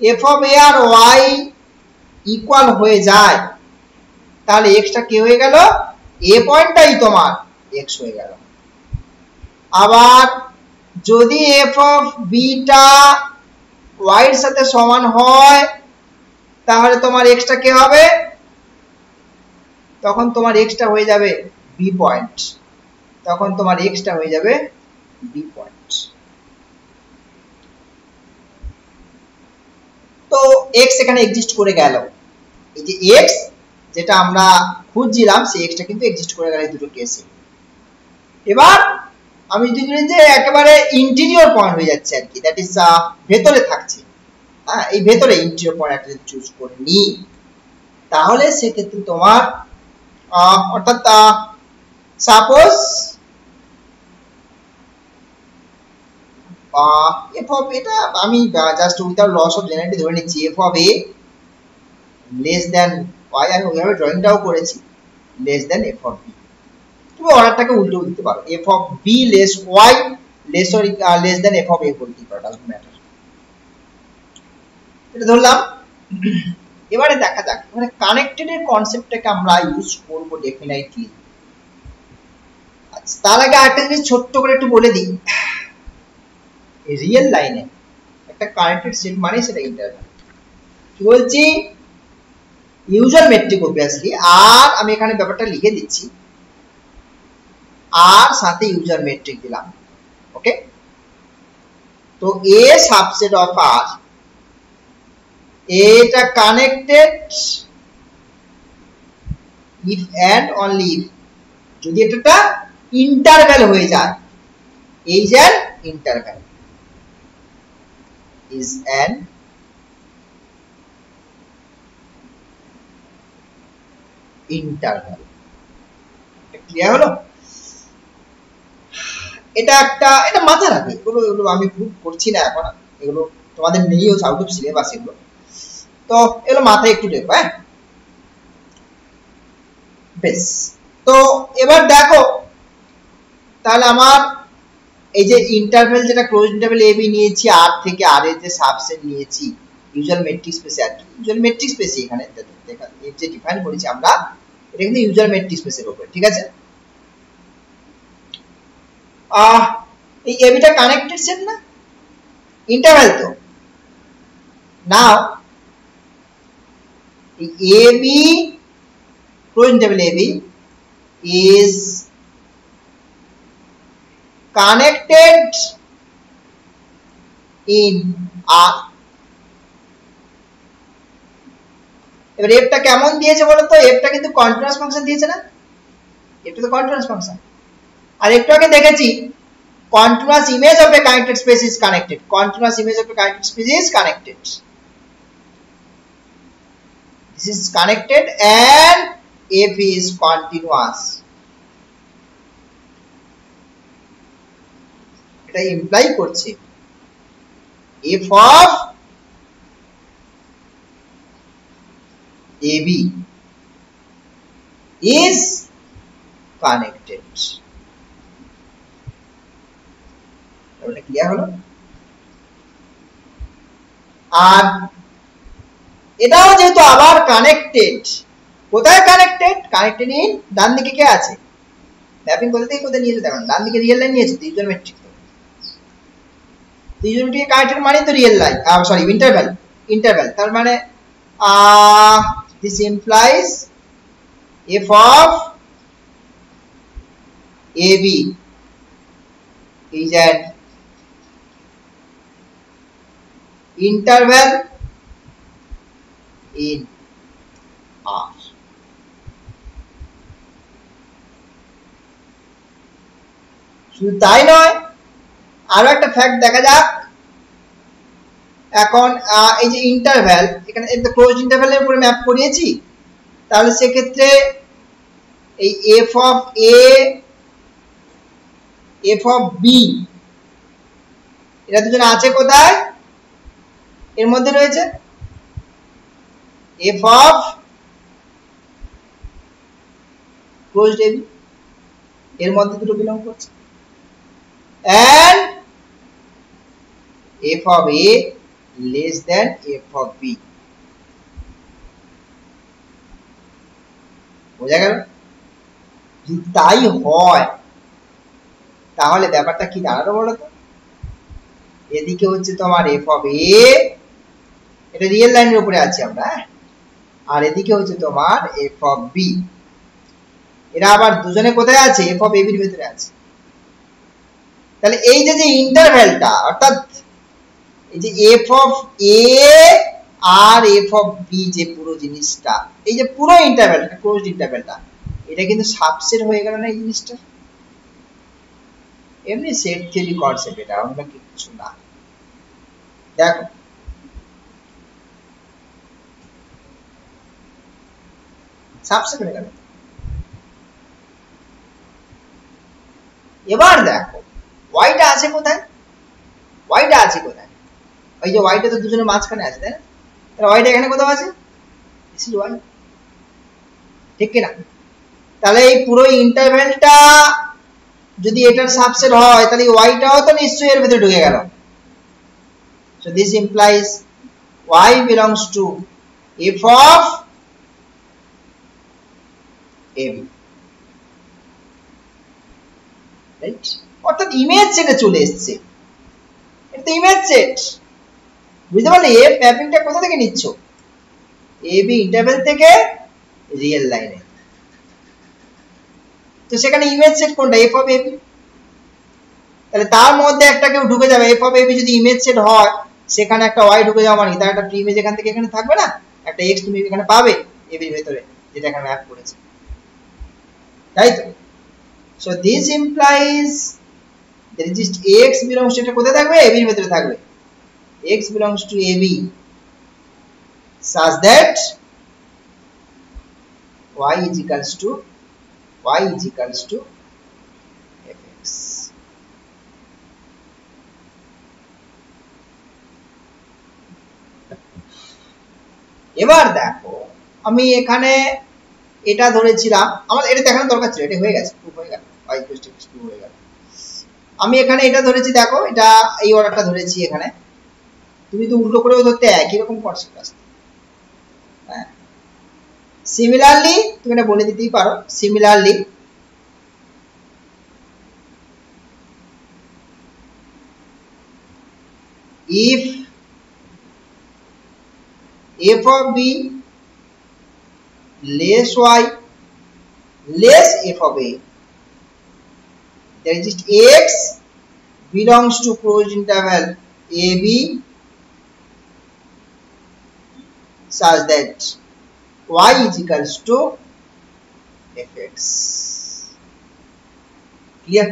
f of a আর y ইকুয়াল হয়ে যায় তাহলে x টা কি হয়ে গেল a পয়েন্টটাই তোমার x হয়ে গেল আবার যদি f of b টা y এর সাথে সমান হয় তাহলে তোমার x টা কি হবে তখন তোমার x টা হয়ে যাবে b পয়েন্ট তখন তোমার x টা হয়ে যাবে b পয়েন্ট তো x এখানে এক্সিস্ট করে গেল এই যে x যেটা আমরা খুঁজছিলাম সেই x টা কিন্তু এক্সিস্ট করে গেল এই দুটো কেসে এবার আমি যদি যে একেবারে ইন্টেরিয়র পয়েন্ট হয়ে যাচ্ছে আর কি দ্যাট ইজ ভেতরে থাকছে হ্যাঁ এই ভেতরে ইন্টেরিয়র পয়েন্ট একটা যদি চুজ করে নি তাহলে সেক্ষেত্রে তোমার অর্থাৎ সাপোজ f of এটা আমি just without loss of generality ধরে নিচ্ছি f of a less than y আমি ওইভাবে ড্রয়িংটাও করেছি less than f of b তুমি অর্ডারটাকে উল্টো দিতে পারো f of b less y less or less than f of a বলতে পারো ডাজন্ট ম্যাটার এটা ধরলাম এবারে দেখা যাক মানে কানেক্টেড এর কনসেপ্টটাকে আমরা ইউজ করব ডেফিনেটলি। আচ্ছা, তার আগে আরেকটা জিনিস ছোট্ট করে একটু বলে দিই, রিয়েল লাইনে একটা কানেক্টেড সেট মানে সেটা ইন্টারভ্যাল। কি বলছি? ইউজার মেট্রিক অবভিয়াসলি, আর আমি এখানে ব্যাপারটা লিখে দিচ্ছি, আর সাথে ইউজার মেট্রিক দিলাম। ওকে, তো এ সাবসেট অফ আর, এটা connected if and only if, যদি এটা ইন্টারভ্যাল হয়ে যায়, is an interval, is an interval। Clear হলো? এটা একটা, এটা মাথায় রাখবে, এগুলো আমি প্রুভ করছি না এখন, এগুলো তোমাদের নেইও আউট অফ সিলেবাস এগুলো, তো এগুলো মাথায় একটু দেখো। হ্যাঁ, বেশ। তো এবার দেখো তাহলে আমার এই যে ইন্টারভ্যাল, যেটা ক্লোজ ইন্টারভ্যাল এ বি নিয়েছি, আর থেকে আর এর যে সাবসেট নিয়েছি ইউজার মেট্রিক স্পেসে, আর কি ইউজার মেট্রিক স্পেসে এখানে দেখা এর যে ডিফাইন করেছি আমরা, এটা কিন্তু ইউজার মেট্রিক স্পেসের উপরে, ঠিক আছে? এই এবিটা কানেক্টেড সেট না, ইন্টারভ্যাল তো। নাও এই AB close interval AB is connected in R। এবার এফটা কেমন দিয়েছে বলো তো? এফটা কিন্তু কন্টিনিউয়াস ফাংশন দিয়েছে না, এটা তো কন্টিনিউয়াস ফাংশন। আর একটু আগে দেখেছি continuous image of a connected space is connected, continuous image of a connected space is connected, this is connected and f is continuous। এটা ইমপ্লাই করছে f of ab is connected। এটা clear হলো? আর এটাও যেহেতু আবার কানেক্টেড, কোথায় connected? Connected in, ডান দিকে কে আছে? ম্যাপিং কোথা থেকে কোথায় নিয়েছে দেখুন, ডান দিকে রিয়েল লাইন নিয়েছে, user metric, user metric connected মানে তো real line, sorry interval, interval তার মানে this implies f of ab is an interval in R। শুধু তাই নয়, আরো একটা ফ্যাক্ট দেখা যাক। এখন এই যে ইন্টারভ্যাল, এখানে ক্লোজ ইন্টারভ্যালের উপরে ম্যাপ করিয়েছি, তাহলে সেক্ষেত্রে এই f of a, f of b, এরা দুজন আছে কোথায়? এর মধ্যে রয়েছে f of closed ab, এর মধ্যে দুটো বিলং করছে, and f of a less than f of b। বোঝা গেল? যদি তাই হয় তাহলে ব্যাপারটা কি দাঁড়ালো বলো তো? এদিকে হচ্ছে তোমার f of a, এটা রিয়েল লাইনের উপরে আছি আমরা, আর এদিকে হচ্ছে তোমার f of b, এরা আবার দুজনে কোথায় আছে? f of a এর ভিতরে আছে। তাহলে এই যে ইন্টারভ্যালটা, অর্থাৎ এই যে f of a আর f of b, যে পুরো জিনিসটা, এই যে পুরো ইন্টারভ্যালটা, ক্লোজড ইন্টারভ্যালটা, এটা কিন্তু সাবসেট হয়ে গেল না এই জিনিসটা? এমনি সেট থিওরি কনসেপ্ট, এটা অন্য কিছু না। দেখো সাবসেট হয়ে গেল। এবার দেখো ওয়াইটা আছে কোথায়? ওয়াইটা আছে কোথায়? ওই যে ওয়াইটা তো দুজনের মাঝখানে আছে, তাই না? তাহলে ওয়াইটা এখানে কোথাও আছে, দিস ইজ ওয়াই, ঠিক কি না? তাহলে এই পুরো ইন্টারভ্যালটা যদি এটার সাবসেট হয়, তাহলে ওয়াইটাও তো নিশ্চয়ই এর ভিতরে ঢুকে গেল। So this implies y belongs to f of ab, right? অর্থাৎ ইমেজ সেটে চলে এসেছে, এটা ইমেজ সেট, বুঝতে পারলে? এফ ম্যাপিংটা কোথা থেকে নিচ্ছ? এবি ইন্টারভেল থেকে রিয়েল লাইনে। তো সেখানে ইমেজ সেট কোনটা? F of AB. তাহলে তার মধ্যে একটা কেউ ঢুকে যাবে, এফ অফ এবি যদি ইমেজ সেট হয়, সেখানে একটা ওয়াই ঢুকে যাওয়া মানে তার একটা প্রি ইমেজ এখান থেকে এখানে থাকবে না, একটা এক্স তুমি এখানে পাবে এবির ভেতরে, যেটা এখানে ম্যাপ করেছে, তাই তো? So this implies that exist x belongs to, এটা কোথায় থাকবে? এবির ভেতরে থাকবে। X belongs to AB such that y is equals to fx. এবার দেখো, আমি এখানে এটা ধরেছিলাম, আমার এটা দেখানোর দরকার ছিল, এটা হয়ে গেছে, প্রুফ হয়ে গেল, y equals to x proof হয়ে গেল। আমি এখানে এটা ধরেছি, দেখো এটা এই অর্ডারটা ধরেছি এখানে, তুমি তো উল্টো করেও ধরতে একই রকম কনসেপ্ট আসছে। হ্যাঁ, সিমিলারলি তুমি এটা বলে দিতেই পারো, similarly if f of b less y less f of a, there exists x belongs to closed interval ab such that y is equals to fx. Clear?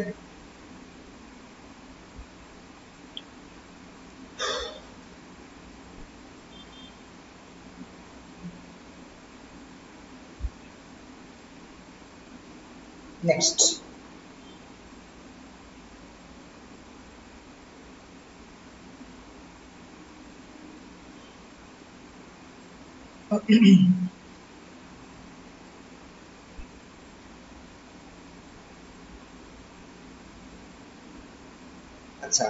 Next, আচ্ছা,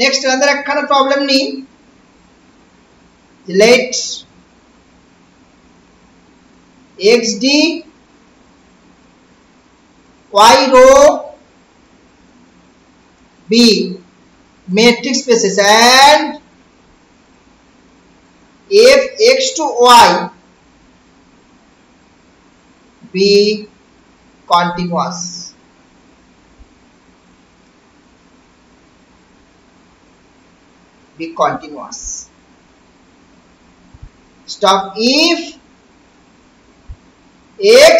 নেক্সট আমাদের একখানা প্রবলেম নেই, let xd y row be matrix spaces and if x to y be continuous. Be continuous. Stop. If x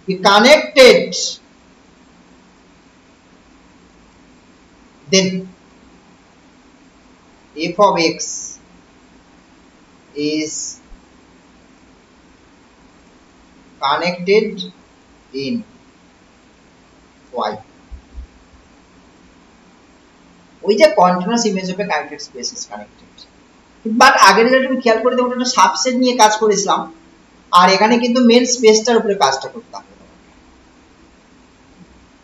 be connected, then f of x is connected in y. ওই যে continuous image of a connected space is connected, but আগের এটা তুমি খেয়াল করে দেখো, একটা subset নিয়ে কাজ করেছিলাম, আর এখানে কিন্তু মেন স্পেসটার উপরে কাজটা করতাম।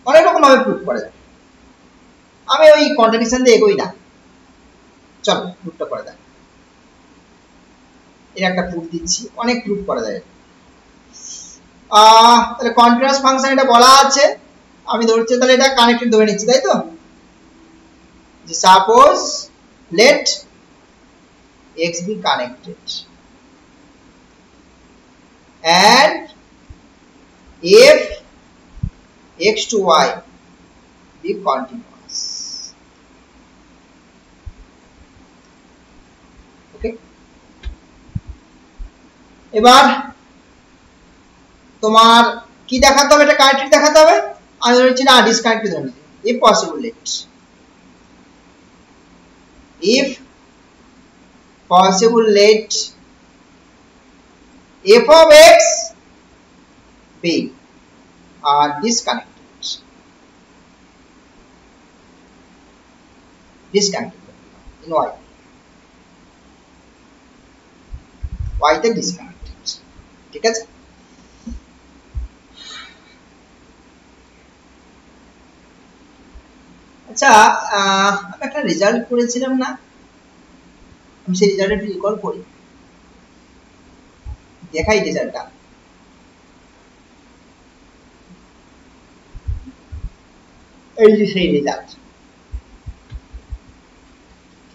অনেক রকম ভাবে প্রুফ করা যায়, আমি ওই কন্ট্রাডিকশন দিয়ে এগোই না, চলো প্রুফটা করে দেয়, এর একটা প্রুফ দিচ্ছি, অনেক প্রুফ করা যায়। তাহলে কন্টিনিউয়াস ফাংশন এটা বলা আছে, আমি ধরছি তাহলে এটা কানেক্টেড ধরে নিচ্ছি, তাই তো? যে suppose let x be connected and if x to y be continuous. Okay, এবার তোমার কি দেখাতে হবে? এটা কানেক্টেড দেখাতে হবে, আমি ধরেছি না ডিসকানেক্টেড ধরে নিচ্ছি। if possible let f of x be disconnected in y তে disconnected, ঠিক আছে? আচ্ছা, আমি একটা রেজাল্ট করেছিলাম না, আমি সেই রেজাল্টটা একটু রিকল করি, দেখাই রেজাল্টটা। এই যে সেই রেজাল্ট,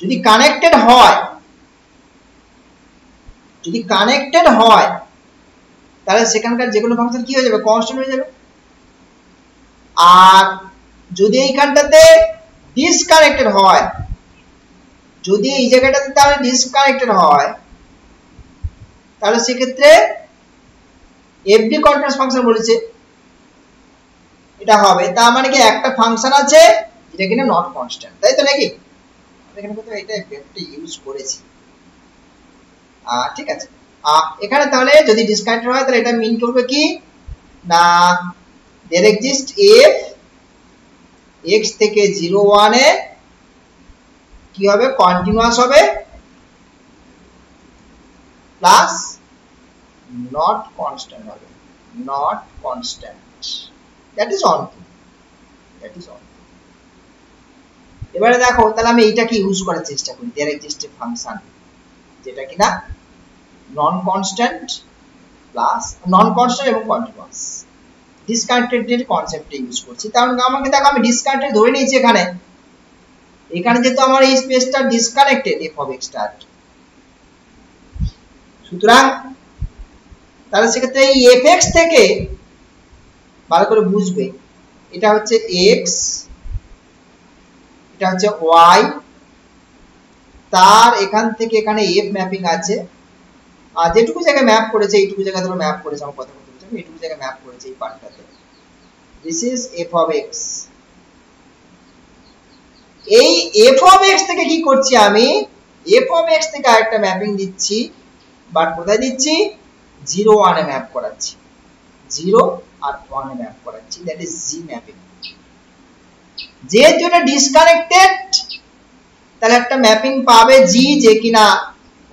যদি কানেক্টেড হয়, যদি কানেক্টেড হয় তাহলে সেখানকার যে কোনো ফাংশন কি হয়ে যাবে, কনস্ট্যান্ট হয়ে যাবে। আর যদি এইখানটাতে ডিসকানেক্টেড হয়, যদি এই জায়গাটাতে তাহলে ডিসকানেক্টেড হয়, তাহলে সেক্ষেত্রে এফডি কন্টিনিউয়াস ফাংশন বলেছে এটা হবে। তার মানে কি একটা ফাংশন আছে যেটা কিনা নট কনস্ট্যান্ট, তাই তো নাকি? এখানে কোথাও এটা একটা ইউজ করেছি, ঠিক আছে। এখানে তাহলে যদি ডিসকানেক্টেড হয় তাহলে এটা মিন করবে কি না, there exist f x থেকে 0 1 এ কি হবে, কন্টিনিউয়াস হবে প্লাস নট কনস্ট্যান্ট হবে, not constant, that is onto, that is on. এবারে দেখো তাহলে আমি এইটাকে ইউজ করার চেষ্টা করি, there exist a function যেটা কিনা non constant plus non constant এবং কন্টিনিউয়াস, ডিসকানেক্টেড কনসেপ্টে ইউজ করছি। কারণ আমাকে দেখো আমি ডিসকানেক্টেড ধরে নিয়েছি এখানে, এখানে যেহেতু আমার এই স্পেসটা disconnected f of x star, সুতরাং তাহলে সেক্ষেত্রে এই fx থেকে ভালো করে বুঝবে, এটা হচ্ছে x, এটা হচ্ছে y, তার এখান থেকে এখানে f ম্যাপিং আছে, আর যেটুকু জায়গায় ম্যাপ করেছে এইটুকু জায়গায় ধরো ম্যাপ করেছে, আমার কথা বলতে বুঝছো, এইটুকু জায়গায় ম্যাপ করেছে এই পার্টটাতে, this is f of x। এই f of x থেকে কি করছি আমি, f of x থেকে আরেকটা ম্যাপিং দিচ্ছি, বাট কোথায় দিচ্ছি, 0 1 এ ম্যাপ করাচ্ছি, 0 আর 1 এ ম্যাপ করাচ্ছি, দ্যাট ইজ g ম্যাপিং। যেহেতু এটা ডিসকানেক্টেড তাহলে একটা ম্যাপিং পাবে g যে কিনা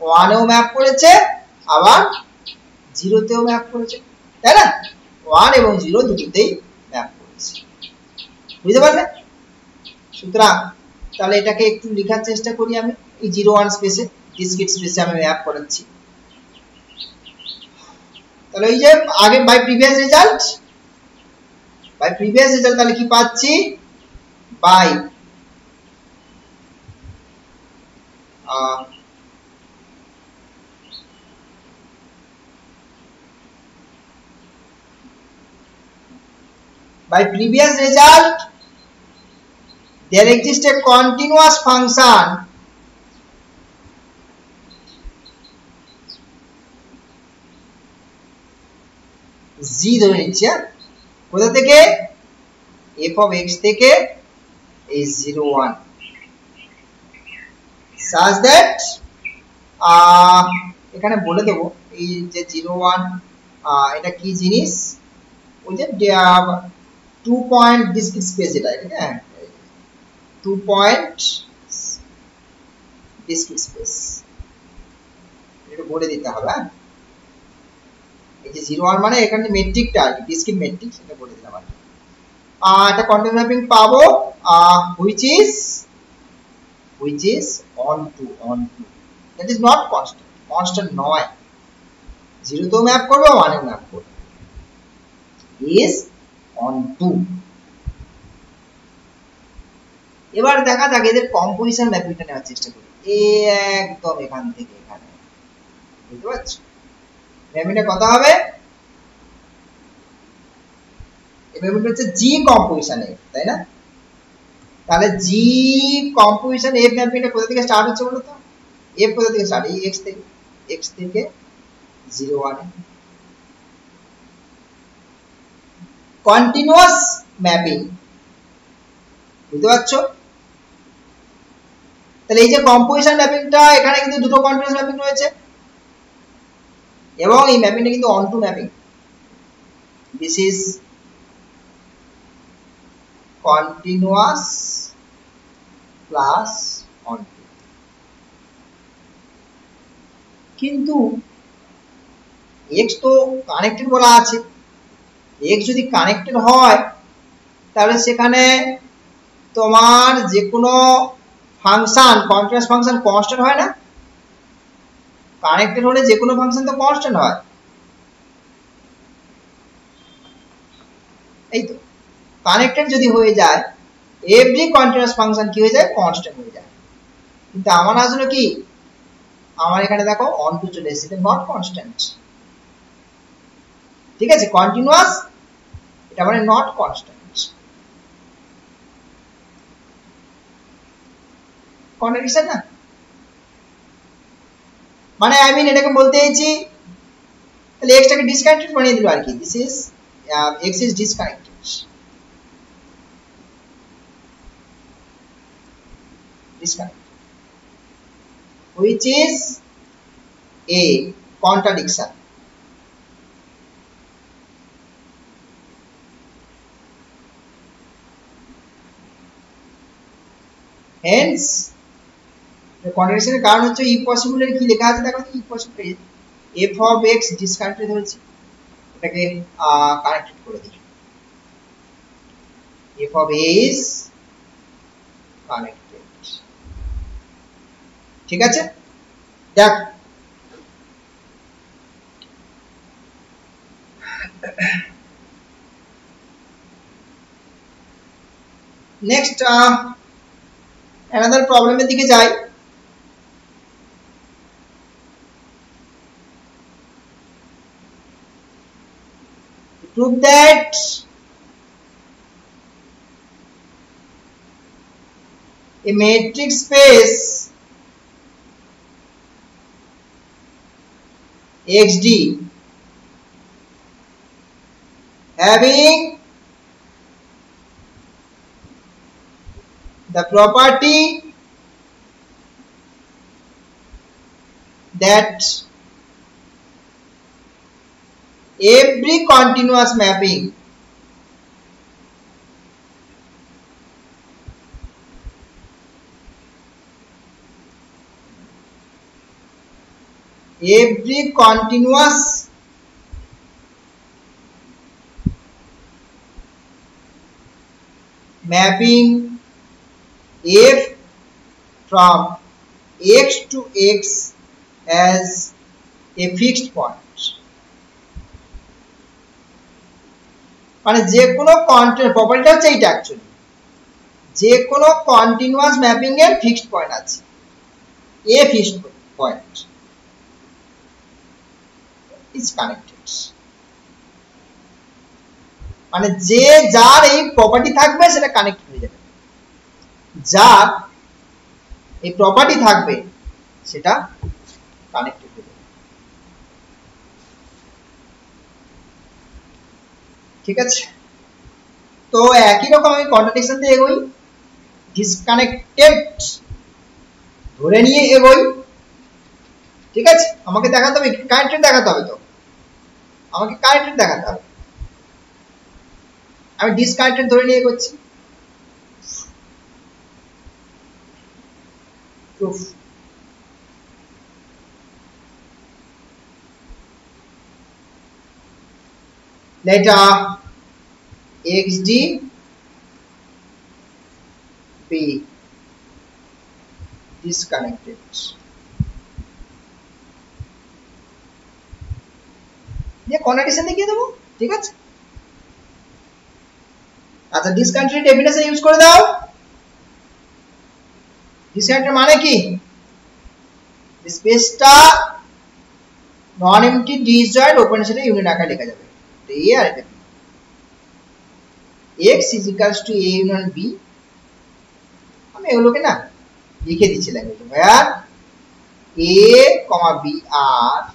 1 এও ম্যাপ করেছে আবার 0 তেও ম্যাপ করেছে, তাই না? 1 এবং 0 দুটোতেই ম্যাপ করেছে, বুঝতে পারলে? সুতরাং তাহলে এটাকে একটু লেখার চেষ্টা করি আমি, এই 0 1 স্পেসে, ডিসক্রিট স্পেসে আমি ম্যাপ করাচ্ছি। তাহলে এই যে আগে by previous result, by previous result তাহলে কি পাচ্ছি, by by previous result there exists a continuous function g ধরে নিচ্ছি, কোথা থেকে, f of x থেকে এই 0 1, such that এখানে বলে দেবো এই যে 0 1 এটা কি জিনিস, ওই যে 2 পয়েন্ট ডিসক্রিট স্পেস, এটা হ্যাঁ 2 পয়েন্ট ডিসক্রিট স্পেস, এটা বলে দিতে হবে। এই যে 0 1 মানে এখানে মেট্রিকটা আর কি, ডিসক্রিট মেট্রিক, সেটা বলে দিলাম আর কি। একটা কন্টিনিউয়াস ম্যাপিং পাবো which is on to, that is not constant, constant নয়, 0 তেও ম্যাপ করবে 1 এও ম্যাপ করবে, is on to। এবার দেখা যাক এদের কম্পোজিশন ম্যাপিংটা নেওয়ার চেষ্টা করি, একদম এখান থেকে এখানে, বুঝতে পারছো ম্যাপিংটা কত হবে, এই ম্যাপিংটা হচ্ছে জি কম্পোজিশন এ, তাই না? তাহলে জি কম্পোজিশন এফ ম্যাপিংটা কোথা থেকে স্টার্ট হচ্ছে বলো তো, এফ কোথা থেকে স্টার্ট, এই x থেকে 0 1 এ, কন্টিনিউয়াস ম্যাপিং, বুঝতে পারছো? তাহলে এই যে কম্পোজিশন ম্যাপিংটা, এখানে কিন্তু দুটো কন্টিনিউয়াস ম্যাপিং রয়েছে এবং এই ম্যাপিংটা কিন্তু onto mapping, this is continuous plus onto. কিন্তু x তো কানেক্টেড বলা আছে, x যদি কানেক্টেড হয় তাহলে সেখানে তোমার যে কোনো ফাংশন কন্টিনিউয়াস ফাংশন কনস্ট্যান্ট হয় না, কানেক্টেড হলে যে কোনো ফাংশন তো কনস্ট্যান্ট হয়। এই তো কানেক্টেড যদি হয়ে যায় এভরি কন্টিনিউয়াস ফাংশন কি হয়ে যায়, কনস্ট্যান্ট হয়ে যায়। কিন্তু আমার আসলে কি, আমার এখানে দেখো অন টু চলে এসেছে, নট কনস্ট্যান্ট। ঠিক আছে, কন্টিনিউয়াস এটা মানে নট কনস্ট্যান্ট। কন্ট্রাডিকশন না, মানে আই মিন এটাকে বলতে চাইছি তাহলে x টাকে ডিসকানেক্টেড বানিয়ে দিল আর কি। This is x is disconnected, which is a contradiction. Hence the contradiction এর কারণ হচ্ছে if possible এর কি লেখা আছে দেখো, if possible f of x disconnected হয়েছে, এটাকে কানেক্টেড করে দিই, f of a is connected। ঠিক আছে, দেখ নেক্সট another problem এর দিকে যাই। prove that a matrix space xd having the property that every continuous mapping mapping f from x to x as a fixed point, মানে যে কোনো continuous প্রপার্টিটা হচ্ছে এইটা, অ্যাকচুয়ালি যে কোনো কন্টিনিউয়াস ম্যাপিং এর ফিক্সড পয়েন্ট আছে, এ ফিক্সড পয়েন্ট ইজ কানেক্টেড, মানে যে যার এই প্রপার্টি থাকবে সেটা কানেক্ট হয়ে যাবে, যার এই প্রপার্টি থাকবে সেটা কানেক্টেড হয়ে যাবে। ঠিক আছে, তো একই রকম আমি কন্ট্রাডিকশন দিয়ে এগোই, ডিসকানেক্টেড ধরে নিয়ে এগোই। ঠিক আছে, আমাকে দেখাতে হবে কানেক্টেড দেখাতে হবে, তো আমাকে কানেক্টেড দেখাতে হবে, আমি ডিসকানেক্টেড ধরে নিয়ে এগোচ্ছি। proof let xd be disconnected, দিয়ে কন্ডিশন দেখিয়ে দেবো। ঠিক আছে, আচ্ছা ডিসকানেক্টেড ডেফিনেশন ইউজ করে দাও। ডিসকানেক্টেড মানে কি, স্পেসটা নন এমটি ডিসজয়েন্ট ওপেন সেটা ইউনিট আকারে লেখা যাবে, তো এ আর এটা x is equals to a union b, আমি এগুলোকে না লিখে দিচ্ছি ল্যাঙ্গুয়েজে, where a, b are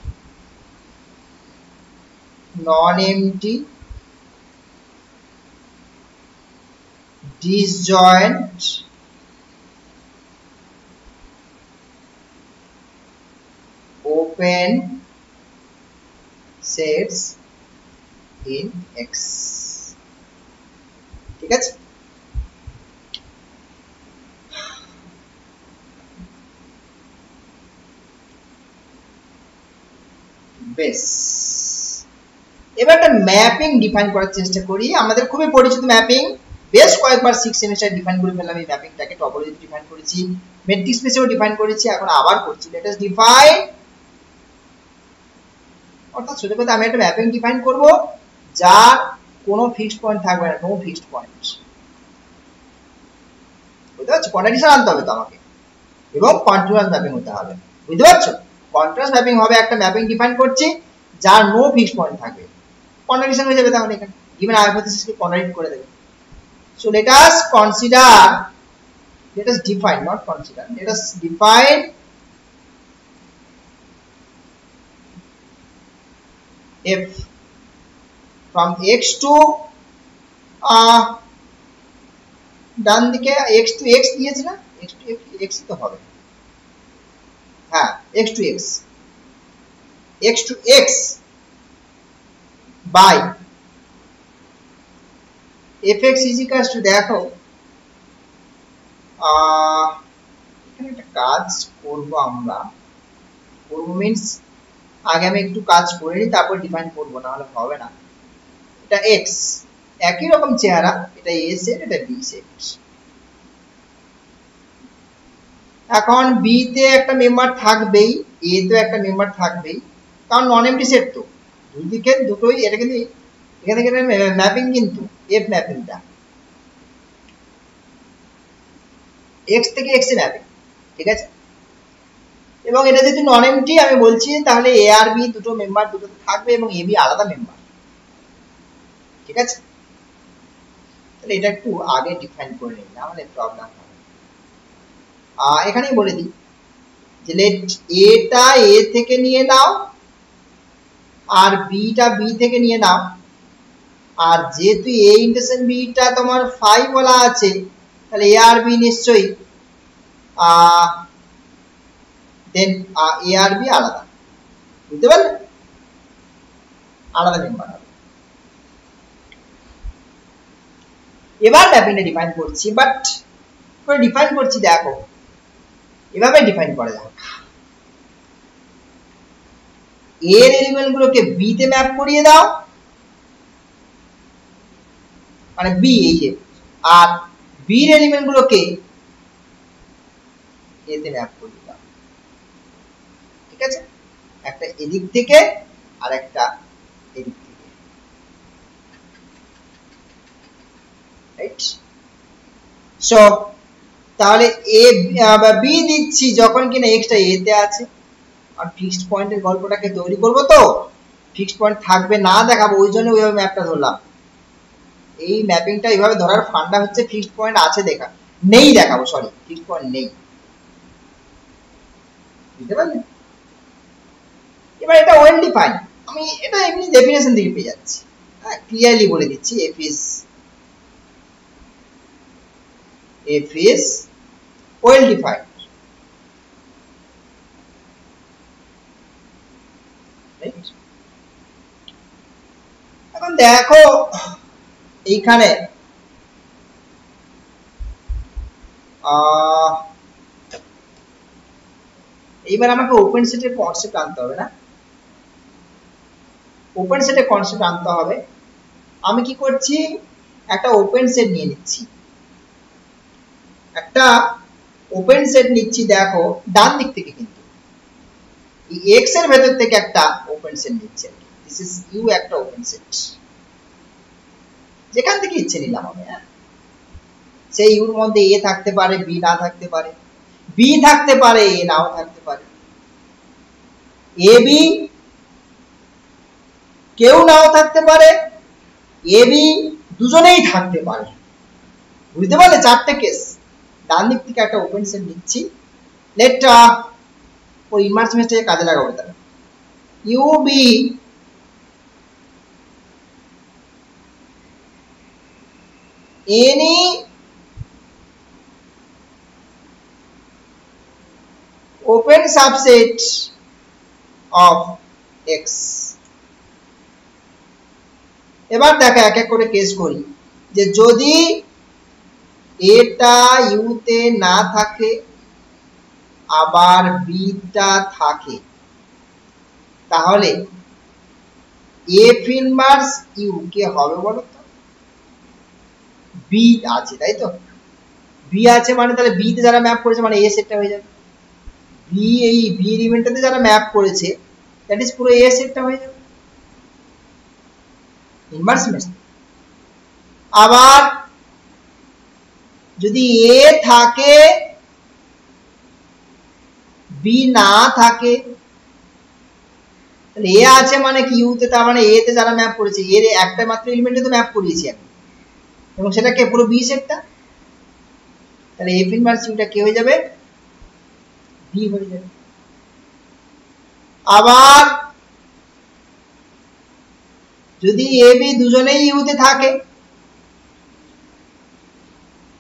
non-empty disjoint open sets in X। ঠিক আছে, বেশ এবার একটা ম্যাপিং ডিফাইন করার চেষ্টা করি। আমাদের খুবই পরিচিত ম্যাপিং বেশ কয়েকবার 6 সেমিস্টার ডিফাইন করে ফেললাম এই ম্যাপিংটাকে, টপোলজি ডিফাইন করেছি, মেট্রিক স্পেসেও ডিফাইন করেছি, এখন আবার করছি। লেট আস ডিফাইন, অর্থাৎ ছোট কথা আমি একটা ম্যাপিং ডিফাইন করব যার কোনো ফিক্সড পয়েন্ট থাকবে না, নো ফিক্সড পয়েন্ট। বুঝতে পারছো? কন্ট্রাডিকশন আনতে হবে তো আমাকে, এবং কন্টিনিউয়াস ম্যাপিং হতে হবে। বুঝতে পারছো? কন্টিনিউয়াস ম্যাপিং হবে, একটা ম্যাপিং ডিফাইন করছি যার নো ফিক্সড পয়েন্ট থাকবে। কন্ট্রাডিকশন হয়ে যাবে তাহলে এখানে, গিভেন হাইপোথিসিসকে কন্ট্রাডিক্ট করে দেবে। So let us consider, let us define, not consider, let us define f from x to ডান দিকে x to x দিয়েছে না, x to x তো হবে, হ্যাঁ x to x, x to x by fx is equal to, দেখো এখানে একটা কাজ করব আমরা, করব মিন্স আগে আমি একটু কাজ করে নিই তারপর ডিফাইন করব, না হলে হবে না। এটা x, একই রকম চেহারা, এটা a সেট, এটা b সেট। এখন b তে একটা মেম্বার থাকবেই, a তে একটা মেম্বার থাকবেই, কারণ নন এমটি সেট তো, দুই দিকে দুটোই, এটা কিন্তু এখানে থেকে ম্যাপিং, কিন্তু f ম্যাপিংটা x থেকে x এ ম্যাপিং, ঠিক আছে? এবং এটা যদি নন এমটি আমি বলছি, তাহলে a আর b দুটো মেম্বার দুটোতে থাকবে এবং a b আলাদা মেম্বার, ঠিক আছে? তাহলে এটা একটু আগে ডিফাইন করে নিই, না হলে প্রবলেম হবে। এখানেই বলে দিই যে লেট a টা a থেকে নিয়ে নাও আর b টা b থেকে নিয়ে নাও, আর যেহেতু a ইন্টারসেকশন b টা তোমার 5 বলা আছে, তাহলে a আর b নিশ্চয়ই দেন a আর b আলাদা, বুঝতে পারলে? আলাদা মেম্বার হবে। এবার ম্যাপিংটা ডিফাইন করছি, বাট করে ডিফাইন করছি, দেখো এভাবে ডিফাইন করা যাবে, a এর এলিমেন্ট গুলোকে b তে ম্যাপ করিয়ে দাও, মানে b এই যে, আর b এর এলিমেন্ট গুলোকে a তে ম্যাপ করিয়ে দাও, ঠিক আছে? একটা এদিক থেকে আর একটা এদিক থেকে, রাইট? সো তাহলে a বা b দিচ্ছি যখন কিনা x টা a তে আছে, আর ফিক্সড পয়েন্টের গল্পটাকে তৈরি করব, তো ফিক্সড পয়েন্ট থাকবে না দেখাবো, ওই জন্য ওইভাবে ম্যাপটা ধরলাম। এই ম্যাপিংটা এইভাবে ধরার ফান্ডা হচ্ছে ফিক্সড পয়েন্ট আছে দেখা, নেই দেখাবো, সরি ফিক্সড পয়েন্ট নেই, বুঝতে পারলে? এবার এটা ওয়েল ডিফাইন, আমি এটা এমনি ডেফিনেশন থেকে পেয়ে যাচ্ছি, হ্যাঁ ক্লিয়ারলি বলে দিচ্ছি, f is well defined, right? এখন দেখো এইখানে এইবার আমাকে ওপেন সেটের কনসেপ্ট আনতে হবে, না? ওপেন সেটের কনসেপ্ট আনতে হবে। আমি কি করছি, একটা ওপেন সেট নিয়ে নিচ্ছি, একটা ওপেন সেট নিচ্ছি, দেখো ডান দিক থেকে, কিন্তু এই x এর ভেতর থেকে একটা ওপেন সেট নিচ্ছি, দিস ইজ ইউ, একটা ওপেন সেট, যেখান থেকে ইচ্ছে নিলাম আমি, হ্যাঁ সেই ইউর মধ্যে a থাকতে পারে, b না থাকতে পারে, b থাকতে পারে, a নাও থাকতে পারে, a b কেউ নাও থাকতে পারে, a b দুজনেই থাকতে পারে, বুঝতে পারলে? চারটে কেস। ডান দিক থেকে একটা ওপেন সেট নিচ্ছি, লেট ওই ইনভার্স ইমেজটাকে কাজে লাগাবো, তাহলে U be any open subset of x। এবার দেখো এক এক করে কেস করি, যে যদি এটা ইউ তে না থাকে আবার বি টা থাকে, তাহলে f ইনভার্স ইউ কে হবে বলো তো? b বি আছে, তাই তো? বি আছে মানে তাহলে বি তে যারা ম্যাপ করেছে মানে এ সেটটা হয়ে যাবে। বি এই বি এলিমেন্টটাতে যারা ম্যাপ করেছে দ্যাট ইজ পুরো এ সেটটা হয়ে যাবে ইনভার্স ইমেজ। আবার যদি এ থাকে বি না থাকে, তাহলে এ আছে মানে কি ইউতে, তার মানে এ তে যারা ম্যাপ করেছে এর একটা মাত্র এলিমেন্টে তো ম্যাপ করিয়েছি আমি, এবং সেটা কে পুরো বি সেটটা, তাহলে এফ ইনভার্স ইউটা কি হয়ে যাবে? বি হয়ে যাবে। আবার যদি এ বি দুজনেই ইউতে থাকে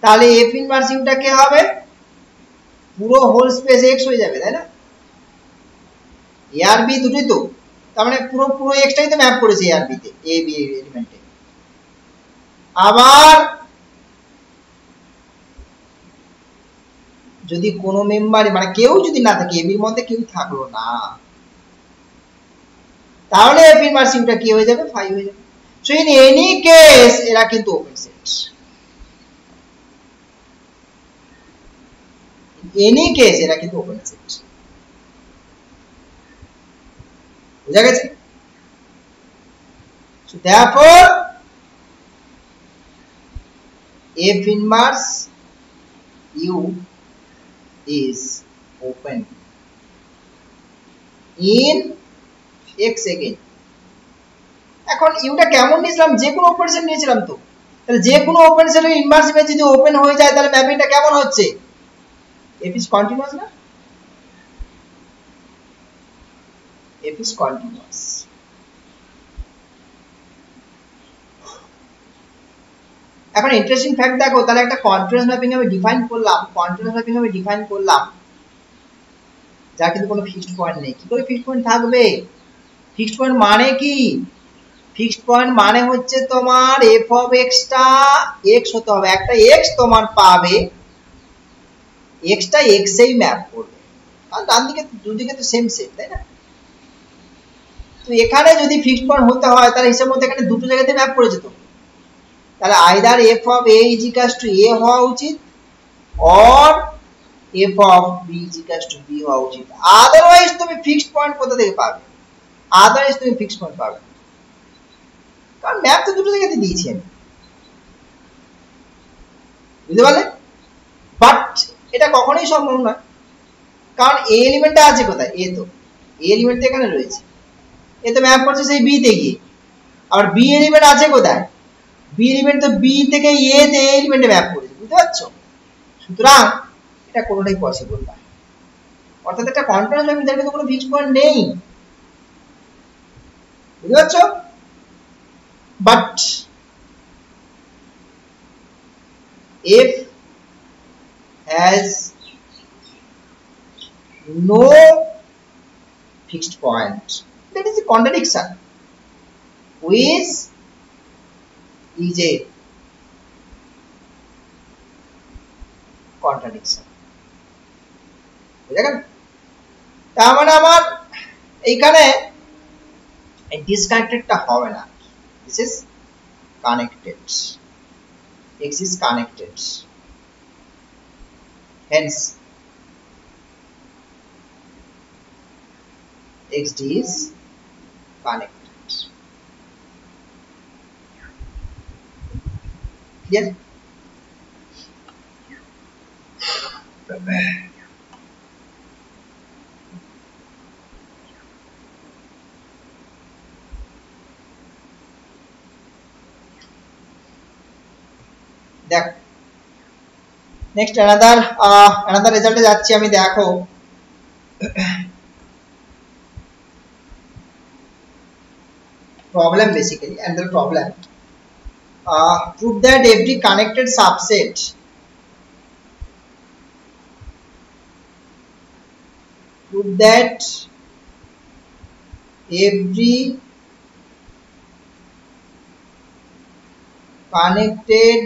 তাহলে এফ ইনভার্স ইউটা কে হবে? পুরো হোল স্পেস এক্স হয়ে যাবে, তাই না? এ আর বি দুটোই তো, তার মানে পুরো পুরো এক্সটাই তো ম্যাপ করেছে এ আর বি তে, এ বি এলিমেন্টে। আবার যদি কোনো মেম্বার মানে কেউ যদি না থাকে, এ বির মধ্যে কেউ থাকলো না, তাহলে এফ ইনভার্স ইউটা কি হয়ে যাবে? 5 হয়ে যাবে। সো ইন এনি কেস এরা কিন্তু ওপেন সেট, এনি কেস এরা কিন্তু ওপেন সেট। বুঝা গেছে? So therefore F inverse U is open in X again. এখন ইউটা কেমন নিয়েছিলাম? যে কোনো ওপেন সেট নিয়েছিলাম তো, তাহলে যে কোনো ওপেন সেটের ইনভার্স ইমেজ যদি ওপেন হয়ে যায় তাহলে ম্যাপিংটা কেমন হচ্ছে? F is continuous না? F is continuous। এখন ইন্টারেস্টিং ফ্যাক্ট দেখো, তাহলে একটা কন্টিনিউয়াস ম্যাপিং আমি ডিফাইন করলাম, কন্টিনিউয়াস ম্যাপিং আমি ডিফাইন করলাম যার কিন্তু কোনো ফিক্সড পয়েন্ট নেই। কি করে ফিক্সড পয়েন্ট থাকবে? ফিক্সড পয়েন্ট মানে কি? ফিক্সড পয়েন্ট মানে হচ্ছে তোমার এফ অফ এক্সটা এক্স হতে হবে, একটা এক্স তোমার পাবে, এক্সটা এক্সেই ম্যাপ করবে, কারণ ডান দিকে দুদিকে তো সেম সেট, তাই না? তো এখানে যদি ফিক্সড পয়েন্ট হতে হয় তাহলে হিসাব মধ্যে এখানে দুটো জায়গাতে ম্যাপ করেছে তো, তাহলে either F of A is equals to A হওয়া উচিত or F of B is equals to B হওয়া উচিত। আদারওয়াইজ তুমি ফিক্সড পয়েন্ট কোথা থেকে পাবে? আদারওয়াইজ তুমি ফিক্সড পয়েন্ট পাবে, কারণ ম্যাপ তো দুটো জায়গাতে দিয়েছি আমি। বুঝতে পারলে? বাট এটা কখনোই সম্ভব নয়, কারণ এ এলিমেন্টটা আছে কোথায়? এ তো এ এলিমেন্টটা এখানে রয়েছে, এ তো ম্যাপ করছে সেই বি তে গিয়ে, আর বি এলিমেন্ট আছে কোথায়? বি এলিমেন্ট তো বি থেকে এ তে এলিমেন্টে ম্যাপ করেছে, বুঝতে পারছো? সুতরাং এটা কোনোটাই পসিবল না, অর্থাৎ একটা কন্টিনিউয়াস ম্যাপিং যার কিন্তু কোনো ফিক্সড পয়েন্ট নেই। বুঝতে পারছো? But if has no fixed point, that is a contradiction, which is a contradiction। বুঝা গেল? তার মানে আমার এইখানে ডিসকানেক্টেডটা হবে না, this is connected, x is connected, hence xd is connected। clear? দেখ নেক্সট another রেজাল্টে যাচ্ছি আমি। দেখো problem basically, and the problem prove that every connected subset every connected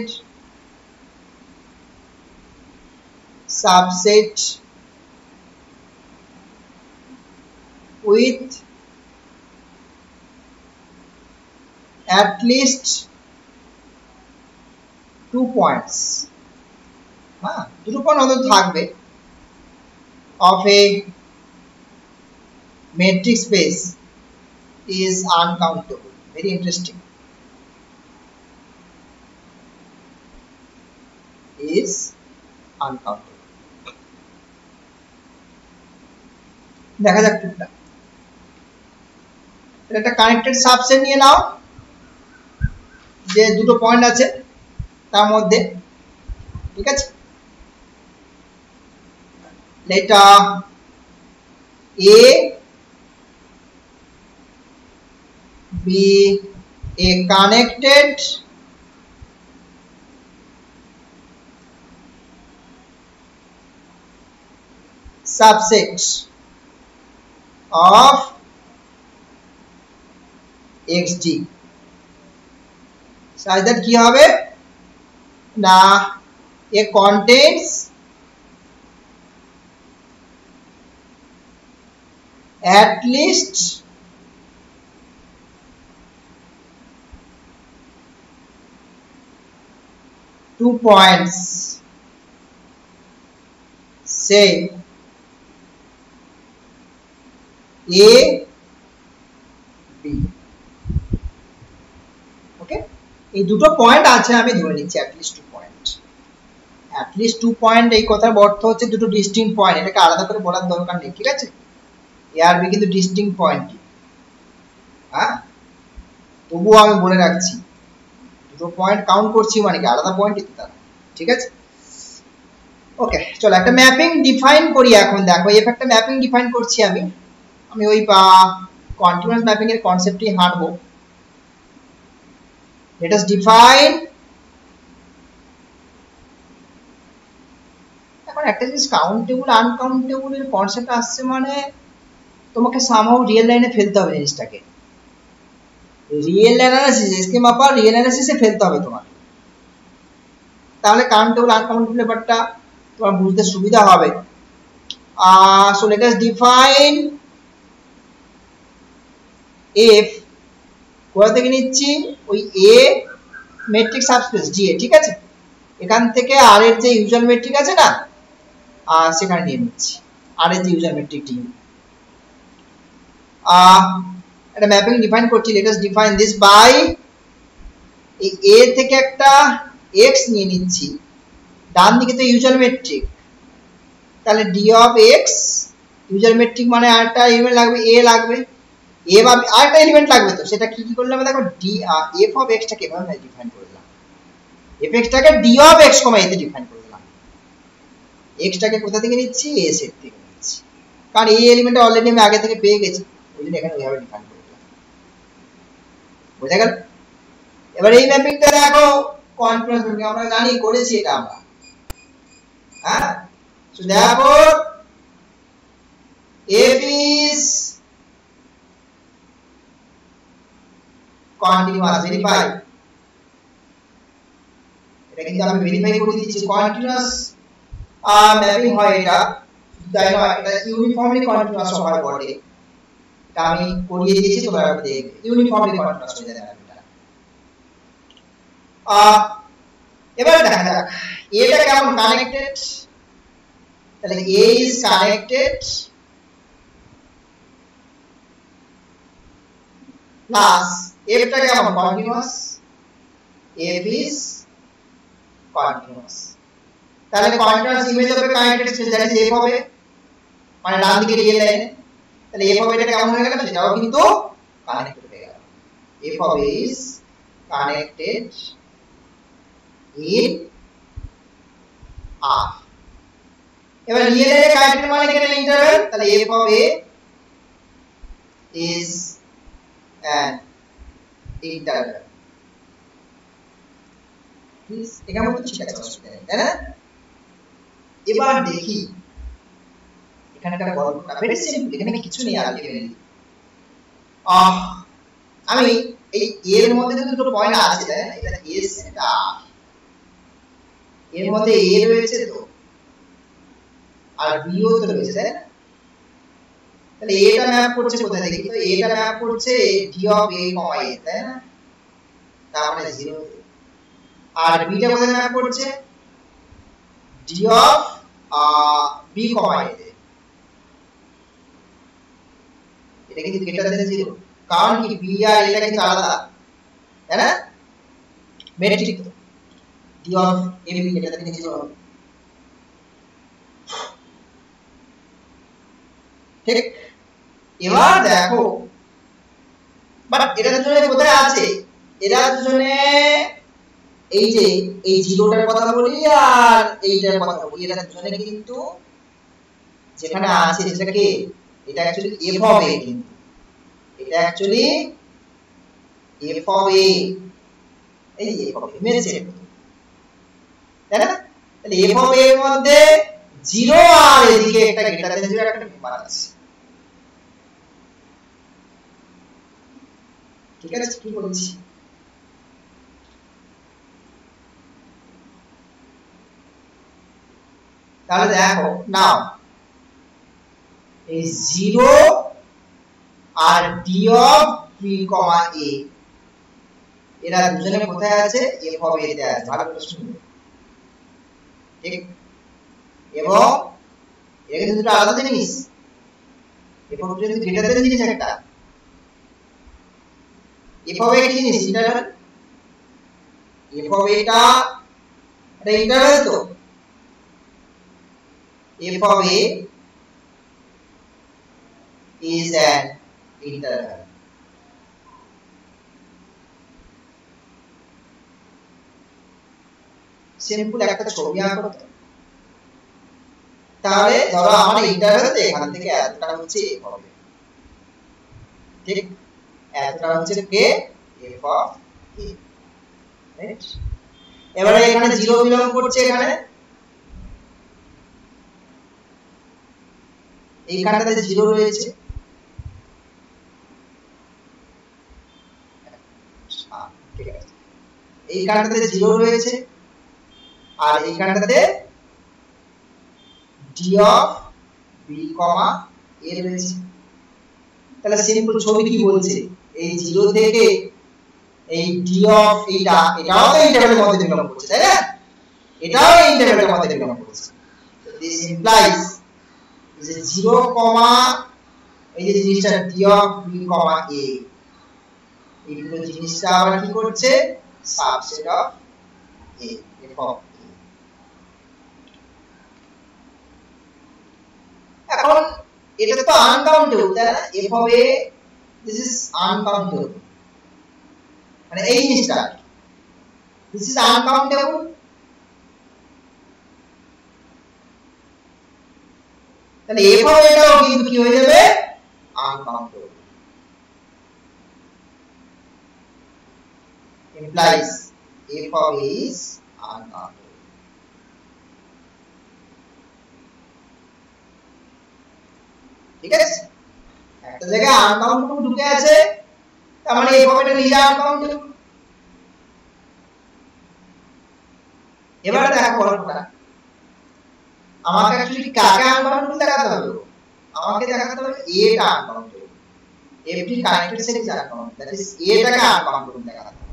subset with at least 2 points, হ্যাঁ দুটো পয়েন্ট অন্তত থাকবে of a metric space is uncountable. Very interesting. Is uncountable. দেখা যাক টুকটা এটা একটা কানেক্টেড সাবসেট নিয়ে নাও যে দুটো পয়েন্ট আছে তার মধ্যে, ঠিক আছে। let A be a connected subset of xd such that কি হবে না a contains at least two points, say A, B. Okay, এই দুটো পয়েন্ট আছে আমি ধরে নিচ্ছি at least 2 point. at least 2 point এই কথার অর্থ হচ্ছে দুটো ডিস্টিংক্ট পয়েন্ট, এটাকে আলাদা করে বলার দরকার নেই, ঠিক আছে। A আর B কিন্তু ডিস্টিংক্ট পয়েন্ট, হ্যাঁ তবুও আমি বলে রাখছি দুটো পয়েন্ট কাউন্ট করছি মানে কি আলাদা পয়েন্ট দিতে তার, ঠিক আছে। ওকে চলো একটা ম্যাপিং ডিফাইন করি এখন। দেখো এফ একটা ম্যাপিং ডিফাইন করছি আমি ওই কন্টিনিউয়াস ম্যাপিং এর কনসেপ্টই হাঁটবো। let us define, এখন একটা জিনিস কাউন্টেবল আনকাউন্টেবল এর কনসেপ্ট আসছে মানে তোমাকে সামহাউ রিয়েল লাইনে ফেলতে হবে জিনিসটাকে, রিয়েল অ্যানালিসিস এসকে মাপা রিয়েল অ্যানালিসিসে ফেলতে হবে তোমার, তাহলে কাউন্টেবল আনকাউন্টেবল ব্যাপারটা তোমার বুঝতে সুবিধা হবে। so let us define f কোথা থেকে নিচ্ছি ওই a মেট্রিক সাবস্পেস G এ, ঠিক আছে। এখান থেকে r এর যে ইউজার মেট্রিক আছে না সেখানে নিয়ে নিচ্ছি r এর যে ইউজার মেট্রিক D। একটা ম্যাপিং ডিফাইন করছি, let us define this by এই a থেকে একটা x নিয়ে নিচ্ছি, ডান দিকে তো ইউজার মেট্রিক, তাহলে d of x user metric মানে আরেকটা এলিমেন্ট লাগবে a লাগবে, a বা আরেকটা এলিমেন্ট লাগবে, তো সেটা কি কি করলাম দেখো d f of x টাকে এভাবে ডিফাইন করলাম, f x টাকে d of x, a তে ডিফাইন করলাম, x টাকে কোথা থেকে নিচ্ছি a সেট থেকে নিচ্ছি, কারণ এই এলিমেন্টটা অলরেডি আমি আগে থেকে পেয়ে গেছি ওইজন্য এখানে ওইভাবে ডিফাইন করলাম, বুঝা গেল। এবার এই ম্যাপিংটা দেখো কন্টিনিউয়াস ম্যাপিং আমরা জানি করেছি এটা আমরা, হ্যাঁ so therefore f is continuous, verify, এটা কিন্তু আমি ভেরিফাই করে দিচ্ছি কন্টিনিউয়াস ম্যাপিং হয় এটা, তাই না এটা ইউনিফর্মলি কন্টিনিউয়াস হয় বটে, এটা আমি করিয়ে দিয়েছি তোমরা দেখবে ইউনিফর্মলি কন্টিনিউয়াস হয়ে যাবে এটা। এবার দেখা যাক এটা কেমন কানেক্টেড, তাহলে a is connected plus f টা কেমন কন্টিনিউয়াস, f is continuous, তাহলে কন্টিনিউয়াস ইমেজ হবে connected space that is f হবে মানে ডান দিকে রিয়েল লাইনে, তাহলে f হবে এটা কেমন হয়ে গেল সেটাও কিন্তু কানেক্টেড হয়ে গেল, f of a is connected in R। এবার রিয়েল লাইনে কানেক্টেড মানে কি এটা ইন্টারভ্যাল, তাহলে f of a is an interval, এখানে মতো ঠিক আছে অসুবিধা নেই, তাই না। এবার দেখি এখানে একটা গল্পটা ভেরি সিম্পল, এখানে কিছু নেই আলটিমেটলি। আমি এই এর মধ্যে দুটো পয়েন্ট আছে, তাই না, এটা s এটা এর মধ্যে a রয়েছে তো আর b ও তো রয়েছে, তাই না, তাহলে এটা ম্যাপ করছে কোথায় দেখি তো, এটা ম্যাপ করছে d of a, a, তাই না, তার মানে 0, আর বিটা কোথায় ম্যাপ করছে d of b comma a তে এটা কিন্তু গ্রেটার দ্যান 0 কারণ কি b আর a টা কিন্তু আলাদা তাই না metric d of a b greater than 0 হবে ঠিক এবার দেখো বাট এরা দুজনে কোথায় আছে এরা দুজনে এই যে এই জিরোটার কথা বলি আর এইটার কথা বলি এরা দুজনে কিন্তু যেখানে আছে সেটা কি এটা অ্যাকচুয়ালি f অফ a কিন্তু এটা অ্যাকচুয়ালি f অফ a এই যে f অফ a মেসে তাই না তাহলে f অফ a এর মধ্যে 0 আর এদিকে একটা গ্রেটার দ্যান 0 একটা নাম্বার আছে ঠিক আছে কি বলছি তাহলে দেখো নাও এই 0 আর d অফ b, a এরা দুজনে কোথায় আছে f অফ a তে আছে ভালো করে শুনুন ঠিক এবং এর কিন্তু দুটো আলাদা জিনিস f অফ a কিন্তু গ্রেটার দ্যান জিনিস একটা f অফ a কি জিনিস ইন্টারভ্যাল f অফ a টা এটা ইন্টারভ্যাল তো f of a is an interval simple একটা ছবি আঁকো তো তাহলে ধরো আমার ইন্টারভ্যাল এখান থেকে এতটা হচ্ছে f of a ঠিক এতটা হচ্ছে কে f of a রাইট এবারে এখানে 0 বিলং করছে এখানে এইখানটাতে 0 রয়েছে ঠিক আছে এইখানটাতে 0 রয়েছে আর এইখানটাতে d অফ b, a রয়েছে তাহলে সিম্পল ছবি কি বলছে এই 0 থেকে এই d অফ এটাও তো ইন্টারভ্যালের মধ্যে বিলং করছে তাই না এটাও ইন্টারভ্যালের মধ্যে বিলং করছে দিস ইমপ্লাইজ যে 0, এই যে জিনিসটা d অফ b, a এই পুরো জিনিসটা আবার কি করছে subset of a f of a এখন এটা তো আনকাউন্টেবল তাই না f of a this is uncountable মানে এই জিনিসটা দিস ইজ আনকাউন্টেবল তাহলে f অফ a টাও কিন্তু কি হয়ে যাবে uncountable implies f of a is uncountable ঠিক আছে একটা জায়গায় আনকাউন্টেবল ঢুকে আছে তার মানে f of a টা নিজে আনকাউন্টেবল এবারে দেখো গল্পটা আমাকে অ্যাকচুয়ালি কাকে আনকাউন্টেবল দেখাতে হবে আমাকে দেখাতে হবে a টা uncountable every connected set is uncountable that is a টাকে আনকাউন্টেবল দেখাতে হবে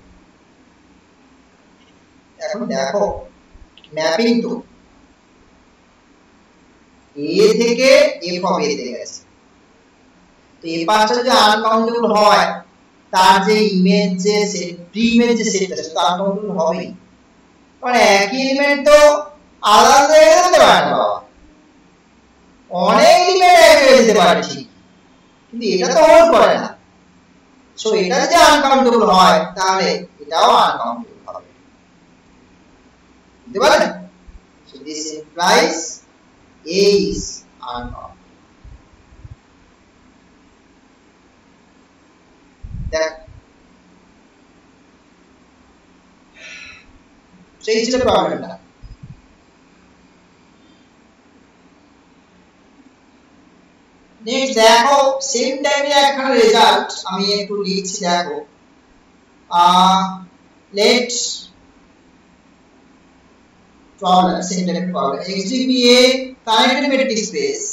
এখন দেখো ম্যাপিং তো a থেকে f of a তে গেছে তো এই পাঁচটা যদি আনকাউন্টেবল হয় তার যে ইমেজ যে সেট প্রি ইমেজ যে সেটটা সেটা আনকাউন্টেবল হবেই মানে একই এলিমেন্ট তো আলাদা জায়গায় হতে পারে না বাবা অনেক এলিমেন্ট এক জায়গায় যেতে পারে ঠিক কিন্তু এটা তো হোল্ড করে না সো এটা যদি আনকাউন্টেবল হয় তাহলে এটাও আনকাউন্টেবল হবে বুঝতে পারলেন so this implies a is uncountable দেখ সেই ছিল প্রবলেমটা নেক্সট দেখো সেম টাইমে একটা রেজাল্ট আমি একটু লিখছি দেখো late problem same type problem xd be a connected metric space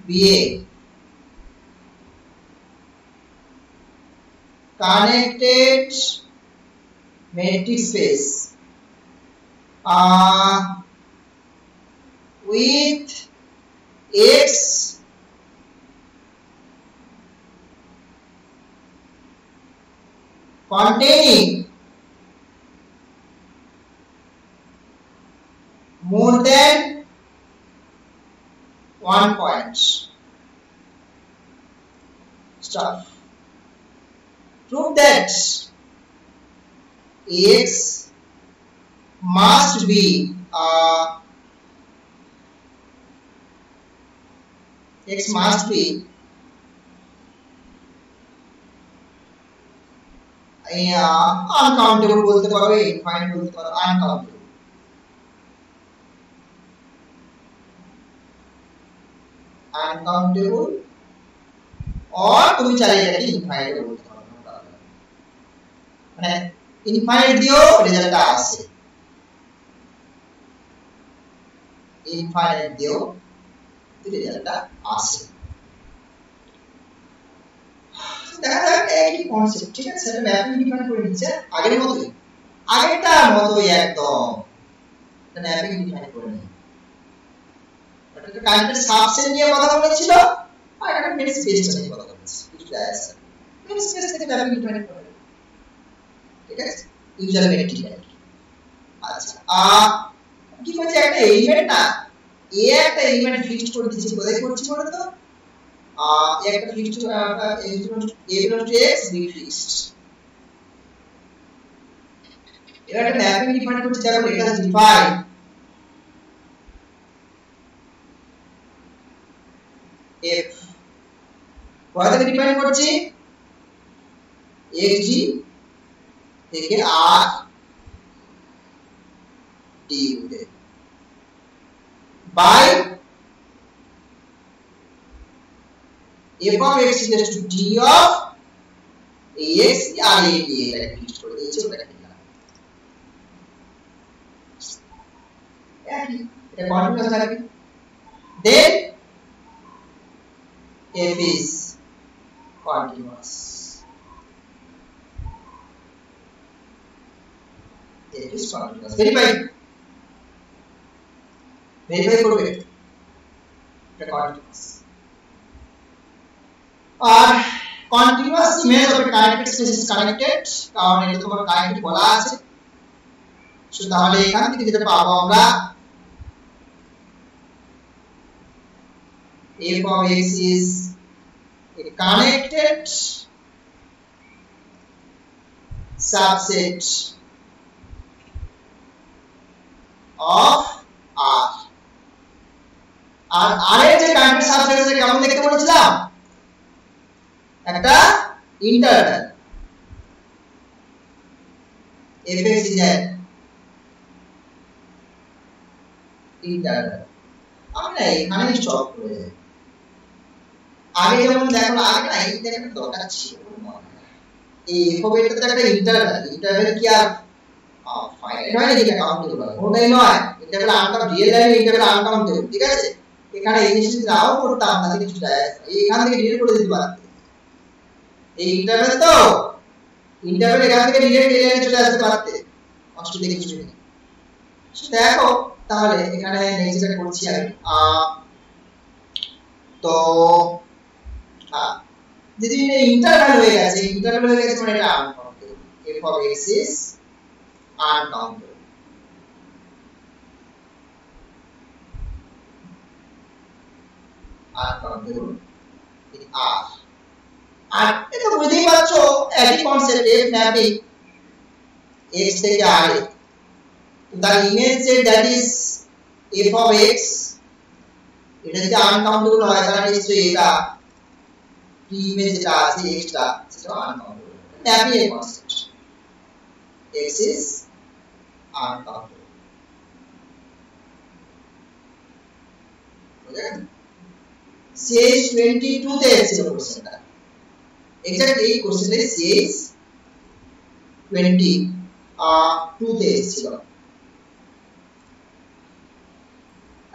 be a connected metric space with x containing more than 1 point. Stop. Prove that x must be uncountable বলতে পারো, infinite বলতে পারো, uncountable or তুমি চাইলে এটাকে infinite বলতে পারো, মানে infinite দিও রেজাল্টটা আসে, infinite দিও রেজাল্টটা আসে। দেখা যাক একই কনসেপ্ট, ঠিক আছে, সেটা ম্যাপিং ডিফাইন করে নিচ্ছে আগের মতোই, আগেরটার মতোই একদম, এটা ম্যাপিং ডিফাইন করে নিই। এটা কানেক্টেড সাবসেট নিয়ে কথা বলেছিল আর এটা মেন স্পেস নিয়ে কথা বলেছে, কিছু যায় আসে মেন স্পেস থেকে ম্যাপিং ডিফাইন করে, ঠিক আছে, ইউজার মেট্রিক। আচ্ছা কি করছে, একটা এলিমেন্ট না, এ একটা এলিমেন্ট ফিক্সড করে দিয়েছি, কোথায় করছি বলো তো, একটা fixed a belongs to x b fixed, এবার একটা ম্যাপিং ডিফাইন করছি, দেখো এটা ডিফাইন f কোথা থেকে ডিফাইন করছি, xg থেকে r du তে by f of x is equal to d of ax আর a এটা ফিক্সড করে দিয়েছি, ওটা লিখলাম একই, এটা কন্টিনিউয়াস থাকবে। then f is continuous, f is continuous, verify করবে এটা continuous। R continuous image of a connected space is connected, কারণ এটা তোমার কানেক্টেড বলা আছে, সো তাহলে এখান থেকে যেটা পাবো আমরা f of x is a connected subset of R, R R এর যে কানেক্টেড সাবসেট আছে কেমন দেখতে বলেছিলাম, একটা interval, fx is an interval. আমরা এখানে স্টপ করে যাই, আগে যেমন দেখো আগে না এই দেখার দরকার ছিল এই f of x একটা ইন্টারভ্যাল, ইন্টারভ্যাল কি আর ফাইনাইট হয় নাকি কাউন্টেবল হয়, ওটাই নয়, interval uncountable, real line interval uncountable, ঠিক আছে, এখানে এই জিনিসটা নাও করতাম তাহলে কিছু যায় আসে, এখান থেকে ডিলিট করে দিতে পারতে, এই ইন্টারভ্যাল তো ইন্টারভ্যাল এখান থেকে ডিলিট করে নিয়ে চলে আসতে পারতে, কষ্ট দিয়ে কিছু নেই। দেখো তাহলে এখানে নেক্সট যেটা করছি আমি, তো যদি ইন্টারভ্যাল হয়ে গেছে, ইন্টারভ্যাল হয়ে গেছে মানে এটা uncountable, f of x is uncountable, uncountable in R। আর এটা বুঝতেই পারছো একই কনসেপ্ট, f ম্যাপিং x থেকে r A, the image that is f of x এটা যদি আনকাউন্টেবল হয় তাহলে নিশ্চয়ই এটা কি ইমেজ যেটা আছে x টা সেটা আনকাউন্টেবল, ম্যাপিং এর কনসেপ্ট, x is uncountable, বুঝলেন? CH 22 তে এসেছিল কোশ্চেনটা, এক্স্যাক্ট এই কোশ্চেনে CH 22 তে এসেছিল।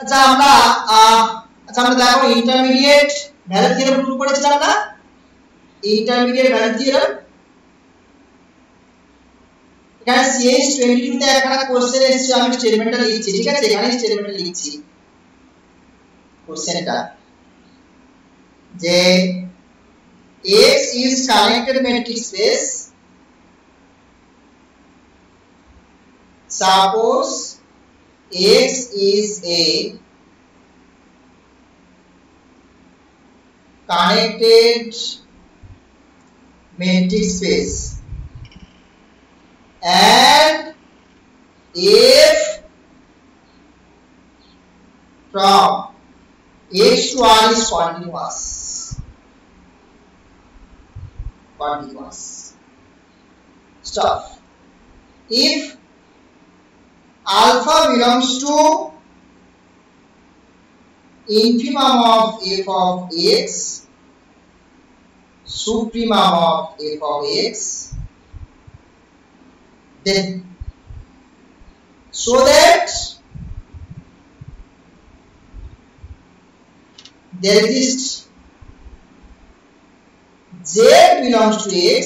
আচ্ছা আমরা দেখো ইন্টারমিডিয়েট ভ্যালু থিওরেম প্রুভ করেছিলাম না, ইন্টারমিডিয়েট ভ্যালু থিওরেম, এখানে CH22 তে একটা কোশ্চেন এসেছে, আমি স্টেটমেন্টটা লিখছি, ঠিক আছে? এখানে স্টেটমেন্টটা লিখছি, কোশ্চেনটা যে X is connected metric space. Suppose X is a connected metric space and if from X to R is continuous. Stop. If alpha belongs to infimum of f of x, supremum of f of x, then so that there exists z belongs to x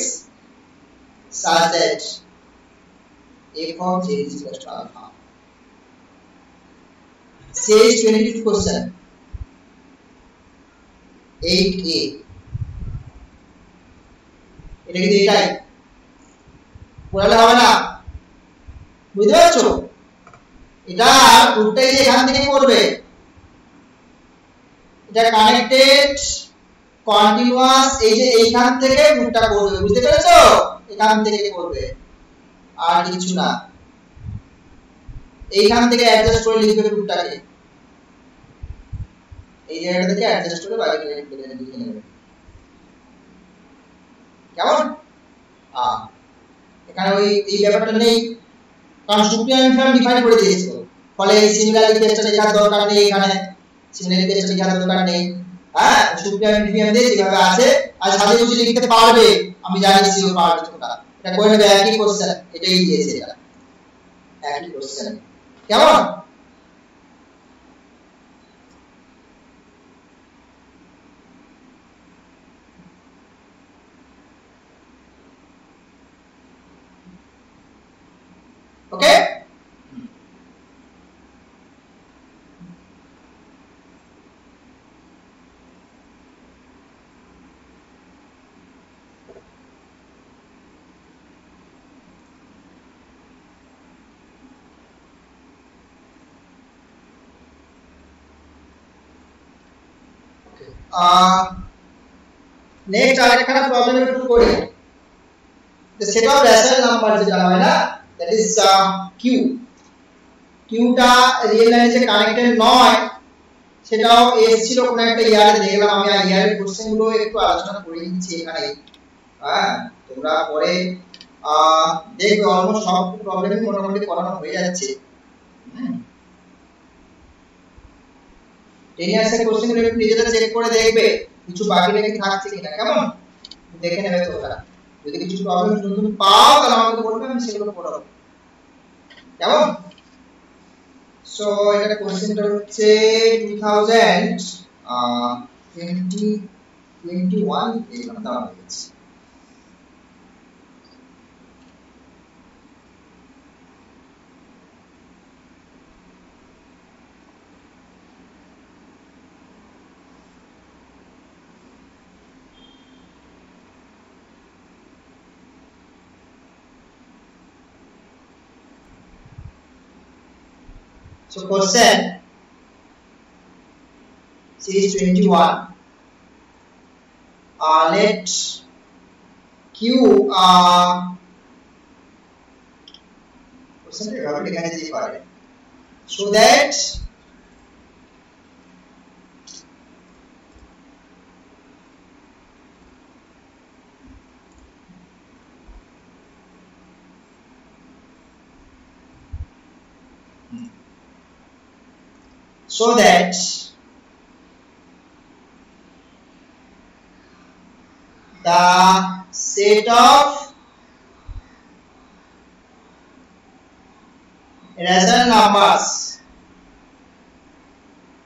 such that f of z is equal to alpha. Says 22 question 8a. এটা কি এটাই পড়ালে হবে না, বুঝতে পারছো? এটা রুটটাই যে এখান থেকে করবে, এটা কানেক্টেড কন্টিনিউয়াস, এই যে এইখান থেকে রুটটা করবে, বুঝতে পেরেছো? এখান থেকে করবে আর কিছু না, এইখান থেকে অ্যাডজাস্ট করে লিখবে রুটটাকে, এই জায়গাটা থেকে অ্যাডজাস্ট করে বাইরে লিখে নেবে, কেমন? এখানে ওই এই ব্যাপারটা নেই, কারণ সুপ্রিম ফর্ম ডিফাইন করে দিয়েছে, ফলে এই সিমিলারিটি টেস্টটা লেখার দরকার নেই, এখানে সিমিলারিটি টেস্টটা লেখার দরকার নেই। হ্যাঁ, সুপ্রিম ডিফাইন দিয়ে যেভাবে আছে আর সাথে কিছু লিখতে পারবে, আমি জানি সিও পারবে তোমরা, এটা করে নেবে, একই কোশ্চেন, এটাই দিয়েছে, এটা একই কোশ্চেন, কেমন? ওকে, নেক্সট আরেকটা প্রবলেম একটু করি, the set of rational numbers যেটা হয় না, that is q, টা রিয়েল লাইনের সাথে কানেক্টেড নয়, সেটাও এসেছিল কোন একটা ইয়ারে, দেখলাম আমি আর ইয়ারের কোশ্চেন গুলো একটু আলোচনা করে নিচ্ছি এখানে। হ্যাঁ, তোমরা পরে দেখবে অলমোস্ট সব প্রবলেমই মোটামুটি করানো হয়ে যাচ্ছে। টেনিয়ার্সের কোশ্চেন গুলো একটু নিজেরা চেক করে দেখবে কিছু বাকি রেখে থাকছে কিনা, কেমন? দেখে নেবে তোমরা, যদি কিছু প্রবলেম নতুন পাও তাহলে আমাকে বলবে, আমি সেগুলো পড়াবো, কেমন? সো এটা কোশ্চেনটা হচ্ছে 2021 এরকম দেওয়া হয়েছে। So question series 21, let q question এভাবে লেখা যেতে পারে, so that the set of rational numbers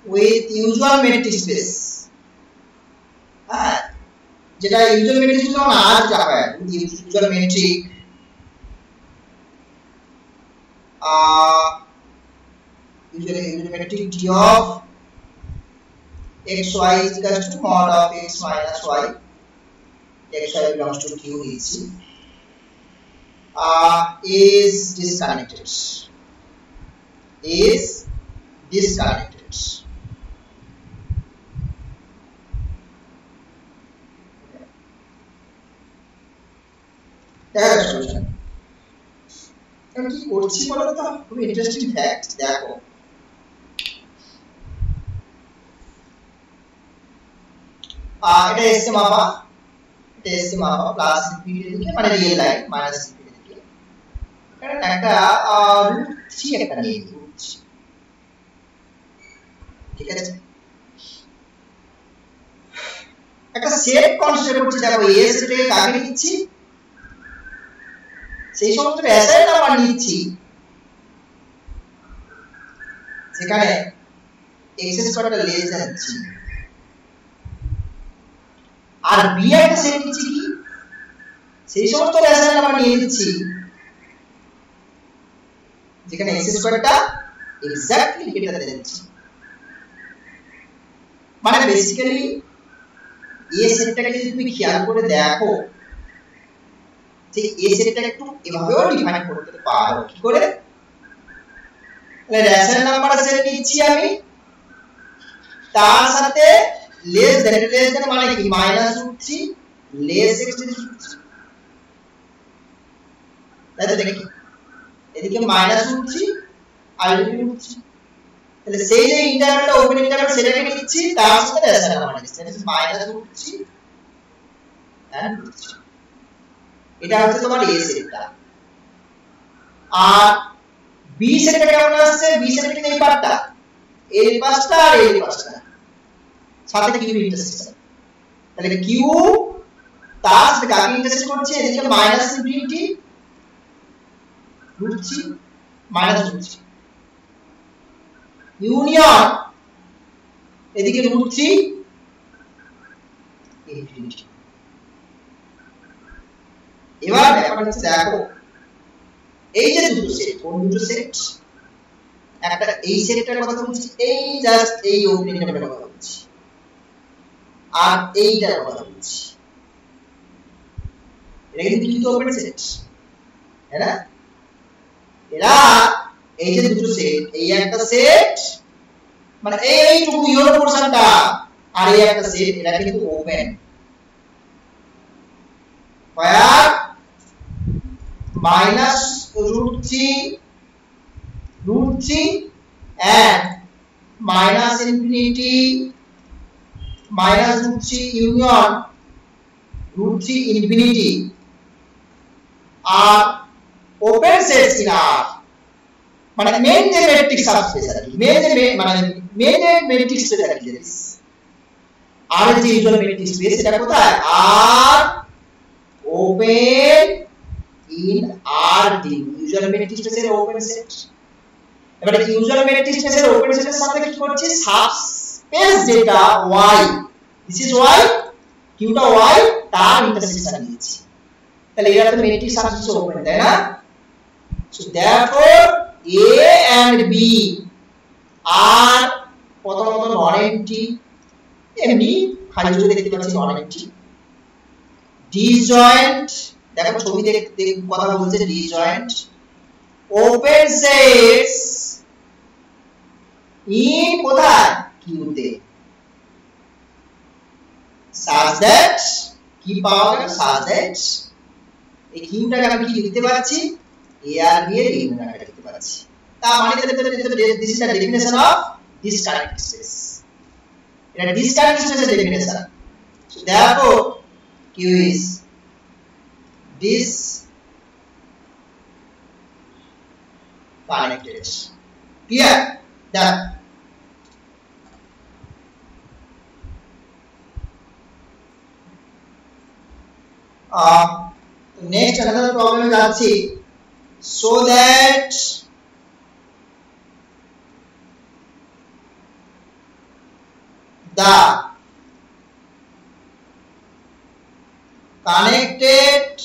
with usual metric space, যেটা ইউজুয়াল মেট্রিক যেমন আর যেটা হয় usual metric usually geometric d of xy is equal to mod of x minus y. xy belongs to q is disconnected. Is disconnected. That's the solution. এখন কি করছি বলো তো, খুব ইন্টারেস্টিং ফ্যাক্ট দেখো। এটা এসকে মাপা, এটা এসকে মাপা প্লাস ইনফিনিটি দিকে মানে রিয়েল লাইন মাইনাস ইনফিনিটি দিকে। এখানে একটা √3 একটা নিয়ে নিচ্ছি, ঠিক আছে। একটা সেট কনসিডার করছি, দেখো এ সেটে কাকে নিচ্ছি, সেই সমস্ত অ্যাসাইন নাম্বার নিচ্ছি সেখানে x স্কয়ারটা লেস দ্যান g, আর b একটা সেট নিচ্ছি কি সেই সমস্ত অ্যাসাইন নাম্বার নিয়ে নিচ্ছি যেখানে x স্কয়ারটা এক্স্যাক্টলি গ্রেটার দ্যান g। মানে বেসিক্যালি এই সেটটাকে যদি তুমি খেয়াল করে দেখো যে এই সেটটা একটু এভাবেও ডিফাইন করতে পারো। কি করে? তাহলে রেশনাল নাম্বার সেট নিচ্ছি আমি, তার সাথে লেস দ্যান মানে কি -√3 লেস x √3, তাই তো দেখি এদিকে -√3 আর √3, তাহলে সেই যে ইন্টারভ্যালটা ওপেন ইন্টারভ্যাল সেটাকে নিচ্ছি তার সাথে রেশনাল নাম্বার নিচ্ছি, এটা হচ্ছে -√3 এন্ড √3। এটা হচ্ছে তোমার a সেটটা। আর b সেটটা কেমন আসছে? b সেটটা কিন্তু এই পার্টটা, এই পাশটা আর এই পাশটা, সাথে q ইন্টারসেকশন। তাহলে q তার সাথে কাকে ইন্টারসেক্ট করছে? এদিকে -ইনফিনিটি √3 -√3 ইউনিয়ন এদিকে √3 ইনফিনিটি। এবার ব্যাপারটা হচ্ছে দেখো এই যে দুটো সেট, কোন দুটো সেট? একটা এই সেটটার কথা বলছি, এই জাস্ট এই ওপেন ইন্টারভ্যালের কথা বলছি, আর এইটার কথা বলছি। এটা কিন্তু ওপেন সেট, তাই না? এরা এই যে দুটো সেট, এই একটা সেট মানে এইটুকু ইউর পোরশনটা, আর এই একটা সেট, এটা কিন্তু open. where -√3 and -infinity -√3 union √3 infinity are open sets in R, মানে মেইন যে ম্যাট্রিক্স সাবস্পেস আর কি, মেইন যে ম্যাট্রিক্স স্পেস আর কি, আর যে ইউজুয়াল ম্যাট্রিক্স স্পেস এটা কোথায়? আর open in R D, usual matrix স্পেসের ওপেন সেট। এবারে ইউজুয়াল ম্যাট্রিক্স স্পেসের ওপেন সেটের সাথে কি করছি? সাবস্পেস যেটা y, দিস ইজ y, কিউটা y, তার ইন্টারসেকশন নিয়েছি। তাহলে এটা তো ম্যাট্রিক্স সাবস্পেস ওপেন, তাই না? So therefore A and B are প্রথমত নন এমটি, এমনি খালি যদি দেখতে পাচ্ছি নন এমটি। disjoint, দেখো ছবি দেখতে কথা বলছে, disjoint open sets in কোথায়? Q তে, such that কি পাওয়া গেল? such that এই কিউটাকে আমি কি লিখতে পাচ্ছি? A আর B এর ইউনিয়ন লিখতে পাচ্ছি। তার মানে this is the definition of disconnected space, এটা disconnected space এর definition। so therefore Q is disconnected, clear? Done. next another problem যাচ্ছি, so that the connected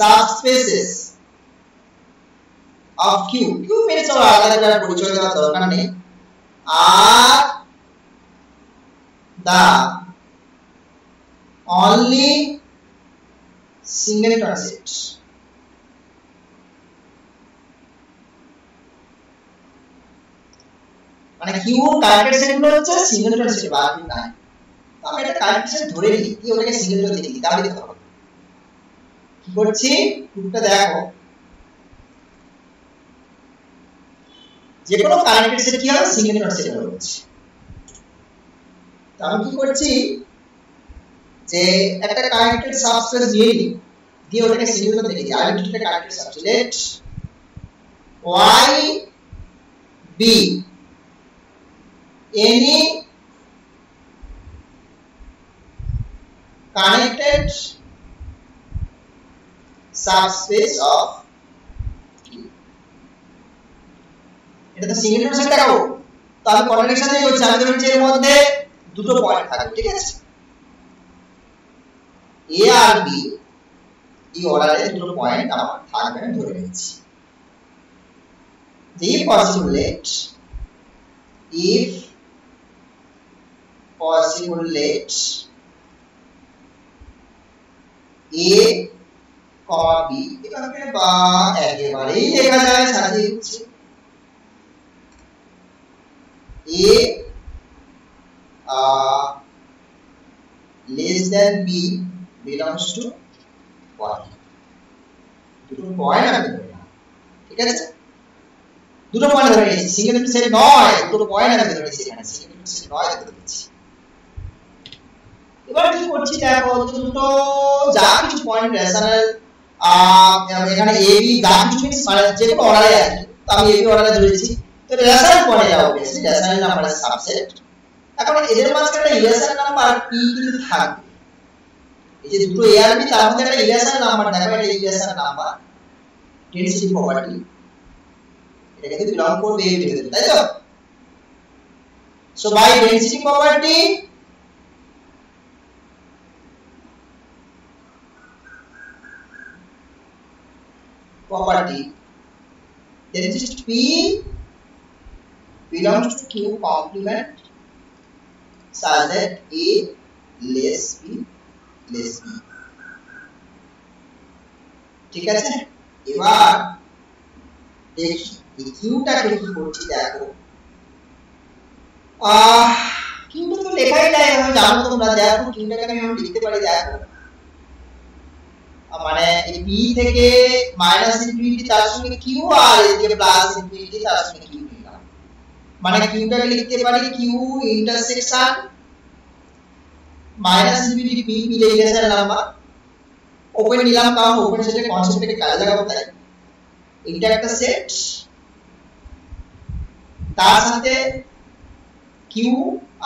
সাবস্পেসেস of Q. Q means আলাদা করে পরিচয় দেওয়ার দরকার নেই। are the only singleton set. মানে Q কানেক্টেড সেট গুলো হচ্ছে সিঙ্গেলটন সেট বাকি নাই। আমি এটা কানেক্টেড সেট ধরে নিই, কি ওটাকে সিঙ্গেলটন দেখি তাহলে দেখতে হবে। কি করছি টুকটা দেখো, যে কোনো কানেক্টেড সেট কি হবে সিঙ্গেলটন সেট হবে। তো আমি কি করছি যে একটা কানেক্টেড সাবস্পেস দিয়ে নিই, দিয়ে ওটাকে সিঙ্গেলটন দেখি দিই। Identity connected subspace let y b any connected subspace of Q. এটা তো সিঙ্গেলটন সেট দেখাবো, তো আমি কন্ডিশন দিয়ে বলছি আমি ধরছি এর মধ্যে দুটো পয়েন্ট থাকবে, ঠিক আছে? A আর B এই অর্ডারে দুটো পয়েন্ট আমার থাকবে আমি ধরে নিয়েছি। if possible let A, B এভাবে বা একেবারেই লেখা যায় সাজিয়ে দিচ্ছি A less than B belongs to Y. দুটো পয়েন্ট আমি ধরে নিলাম, ঠিক আছে? দুটো পয়েন্ট ধরে নিয়েছি, সিঙ্গেলটন সেট নয়, দুটো পয়েন্ট আমি ধরে নিয়েছি এখানে, সিঙ্গেলটন সেট নয় ধরে নিয়েছি। এবার কি করছি দেখো, দুটো যা কিছু পয়েন্ট রেশনাল এখানে এ বি যা কিছু মানে যে কোনো অর্ডারে আছে, তো আমি এ বি অর্ডারে ধরেছি, তো রেশনাল পয়েন্ট এটা অবভিয়াসলি রেশনাল নাম্বারের সাবসেট। এখন এদের মাঝখানে একটা ইরেশনাল নাম্বার p কিন্তু থাকবে। এই যে দুটো এ আর বি তার মধ্যে একটা ইরেশনাল নাম্বার, দেখো এটা ইরেশনাল নাম্বার ডেনসিটি প্রপার্টি, এটা কিন্তু বিলং করবে এই ভিতরে, তাই তো? So by density property there is just P belongs to Q complement such that A less B less B, ঠিক আছে? এবার দেখি এই কিউটাকে কি করছি দেখো, কিউটা তো লেখাই নাই, আমি জানো তোমরা, দেখো কিউটাকে আমি এভাবে লিখতে পারি, দেখো মানে এই p থেকে মাইনাস ইনফিনিটি তার সঙ্গে q আর এদিকে প্লাস ইনফিনিটি তার সঙ্গে q নিলাম, মানে কিউটাকে লিখতে পারি q intersection minus infinity p মিলে ইরেশনাল নাম্বার। ওপেন নিলাম কারণ ওপেন সেটের কনসেপ্টটাকে কাজে লাগাবো, তাই এটা একটা সেট, তার সাথে q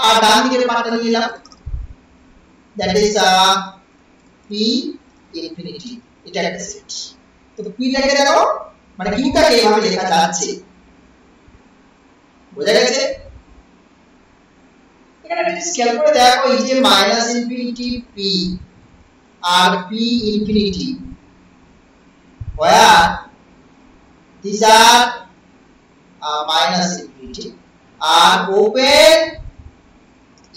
আর ডান দিকের পার্টটা নিলাম, দ্যাট ইজ p ইনফিনিটি, এটা একটা সেট। তো p টাকে দেখো মানে q টাকে এভাবে লেখা যাচ্ছে, বোঝা গেছে? এখানে একটা স্কেল করে দেখো, এই যে মাইনাস ইনফিনিটি p আর p infinity, where these are minus infinity are open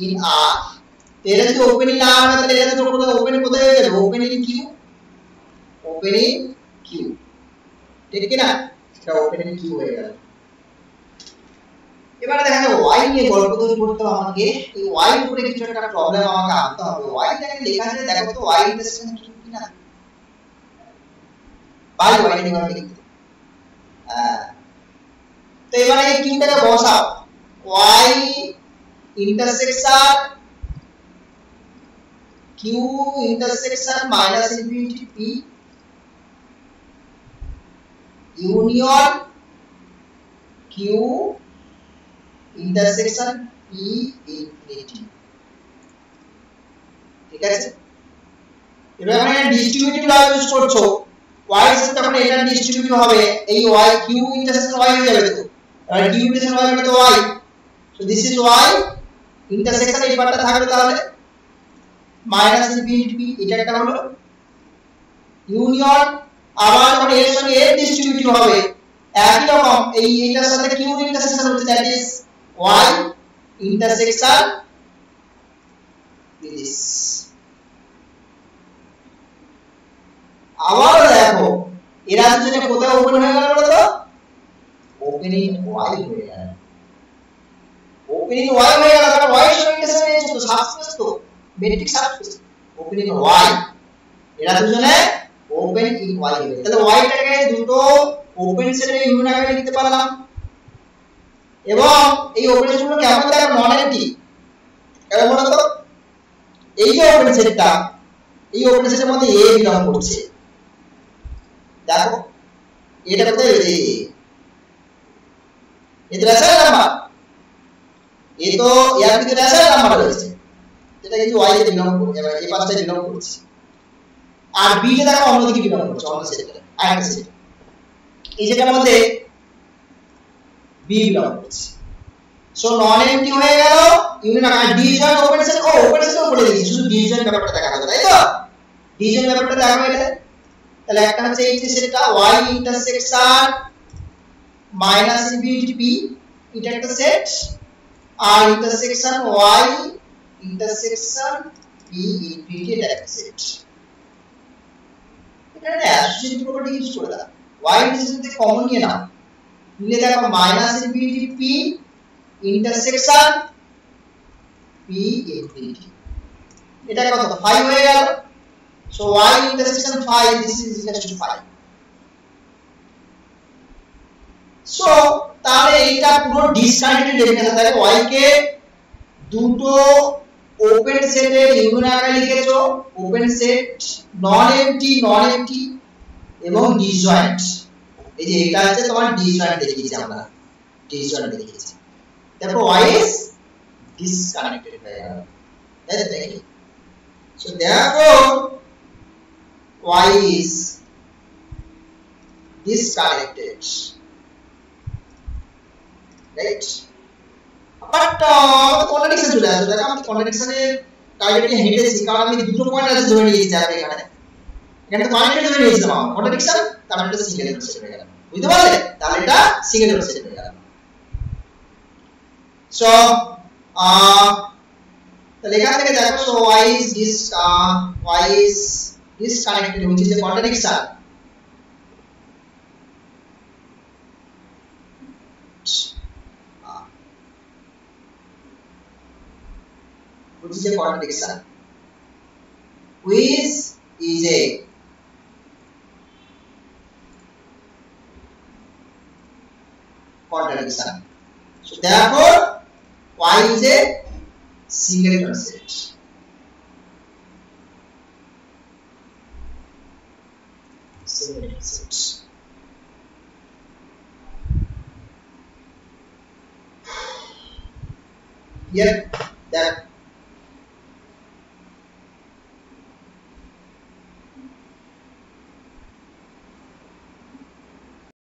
in R, এরা যদি ওপেন না হয় তাহলে এরা তো কোথায় ওপেন কোথায় হয়ে যাবে, open in Q, open in Q, ঠিক কি না? এটা ওপেন ইন কিউ হয়ে গেল। এবারে দেখা যাবে y নিয়ে গল্প তৈরি করতে হবে আমাকে, এই y এর উপরে কিছু একটা প্রবলেম আমাকে আনতে হবে। y টাকে লেখা যায় দেখো তো y ইন্টারসেকশন কি কি না, বাই y নিয়ে গল্প লিখতে, তো এবারে এই কিউটাকে বসাও, y intersection q intersection minus infinity p union q intersection p infinity, ঠিক আছে? এবার আমরা ডিস্ট্রিবিউটিভ ল ইউজ করছো, y এর সাথে তখন এটা ডিস্ট্রিবিউটিভ হবে, এই y q intersection y হয়ে যাবে, তো আর q intersection y মানে তো y, so this is y intersection এই পার্টটা থাকবে, তাহলে মাইনাস ইনফিনিটি p এটা একটা হলো ইউনিয়ন আবার যখন এর সঙ্গে এর ডিস্ট্রিবিউটিভ হবে একই রকম এইটার সাথে কিউ ইন্টারসেকশন হচ্ছে that is y intersection this. আবার দেখো এরা দুজনে কোথায় ওপেন হয়ে গেল বলো তো? ওপেন ইন y হয়ে গেল। ওপেন ইন y হয়ে গেল কারণ y এর সঙ্গে ইন্টারসেকশন হয়েছে তো সাবস্পেস তো metric subspace. Open in y এরা দুজনে ওপেন ইন y হবে। তাহলে y টাকে দুটো ওপেন সেটে ইউনিয়ন আকারে লিখতে পারলাম এবং এই ওপেন সেটগুলো কেমন দেখো নন এমটি। এবার বলো তো এই যে ওপেন সেটটা এই ওপেন সেটের মধ্যে a বিলং করছে। দেখো এটা কোথায় রয়েছে? এটা রেশনাল নাম্বার, এ তো এর ভিতরে রেশনাল নাম্বার রয়েছে যেটা কিন্তু y তে বিলং করছে, এবার এই পাশটায় বিলং করছে। আর b তে দেখো অন্যদিকে বিলং করছে, অন্য সেটে আরেকটা সেট। এই যেটার মধ্যে b বিলং করছে। সো নন এমটি হয়ে গেল ইউনিয়ন আর ডিভিশন ওপেন সেট। ও ওপেন সেট বলে দিয়েছি, শুধু ডিভিশন ব্যাপারটা দেখা হবে তাই তো? ডিভিশন ব্যাপারটা দেখা হবে। তাহলে একটা হচ্ছে এই যে সেটটা y intersection minus infinity p এটা একটা সেট, আর intersection y intersection p infinity এটা একটা সেট। এটা না অ্যাসোসিয়েটিভ প্রপার্টি ইউজ করে দাও। y ইন্টারসেকশন থেকে কমন নিয়ে নাও, নিলে দেখো minus infinity p intersection p infinity এটা কত 5 হয়ে গেল। So y intersection 5 this is equal to 5। So তাহলে এটা পুরো ডিসকানেক্টেড ডেফিনেশন থাকে। y কে দুটো ওপেন সেটের ইউনিয়ন আকারে লিখেছো, ওপেন সেট নন এমটি এবং ডিসজয়েন্ট। এই যে এটা আছে তোমার ডিসজয়েন্ট দেখিয়েছি আমরা, ডিসজয়েন্ট দেখিয়েছি। তারপর y is disconnected হয়ে গেল। তাই দেখি so therefore y is disconnected, right? But contradiction চলে আসবে। দেখো আমি কন্ট্রাডিকশনের টার্গেটকে হেঁটেছি কারণ আমি দুটো পয়েন্ট আছে ধরে নিয়েছি যাবে এখানে তো কানেক্টেড ধরে নিয়েছিলাম কন্ট্রাডিকশন, তারপর এটা সিঙ্গেল নোট সেট হয়ে গেল। বুঝতে পারলে? তাহলে এটা সিঙ্গেল নোট সেট হয়ে গেল। সো তাহলে এখান থেকে দেখো so y is disconnected which is a contradiction, which is a contradiction, which is a contradiction. So therefore y is a singleton set. Singleton set. Here that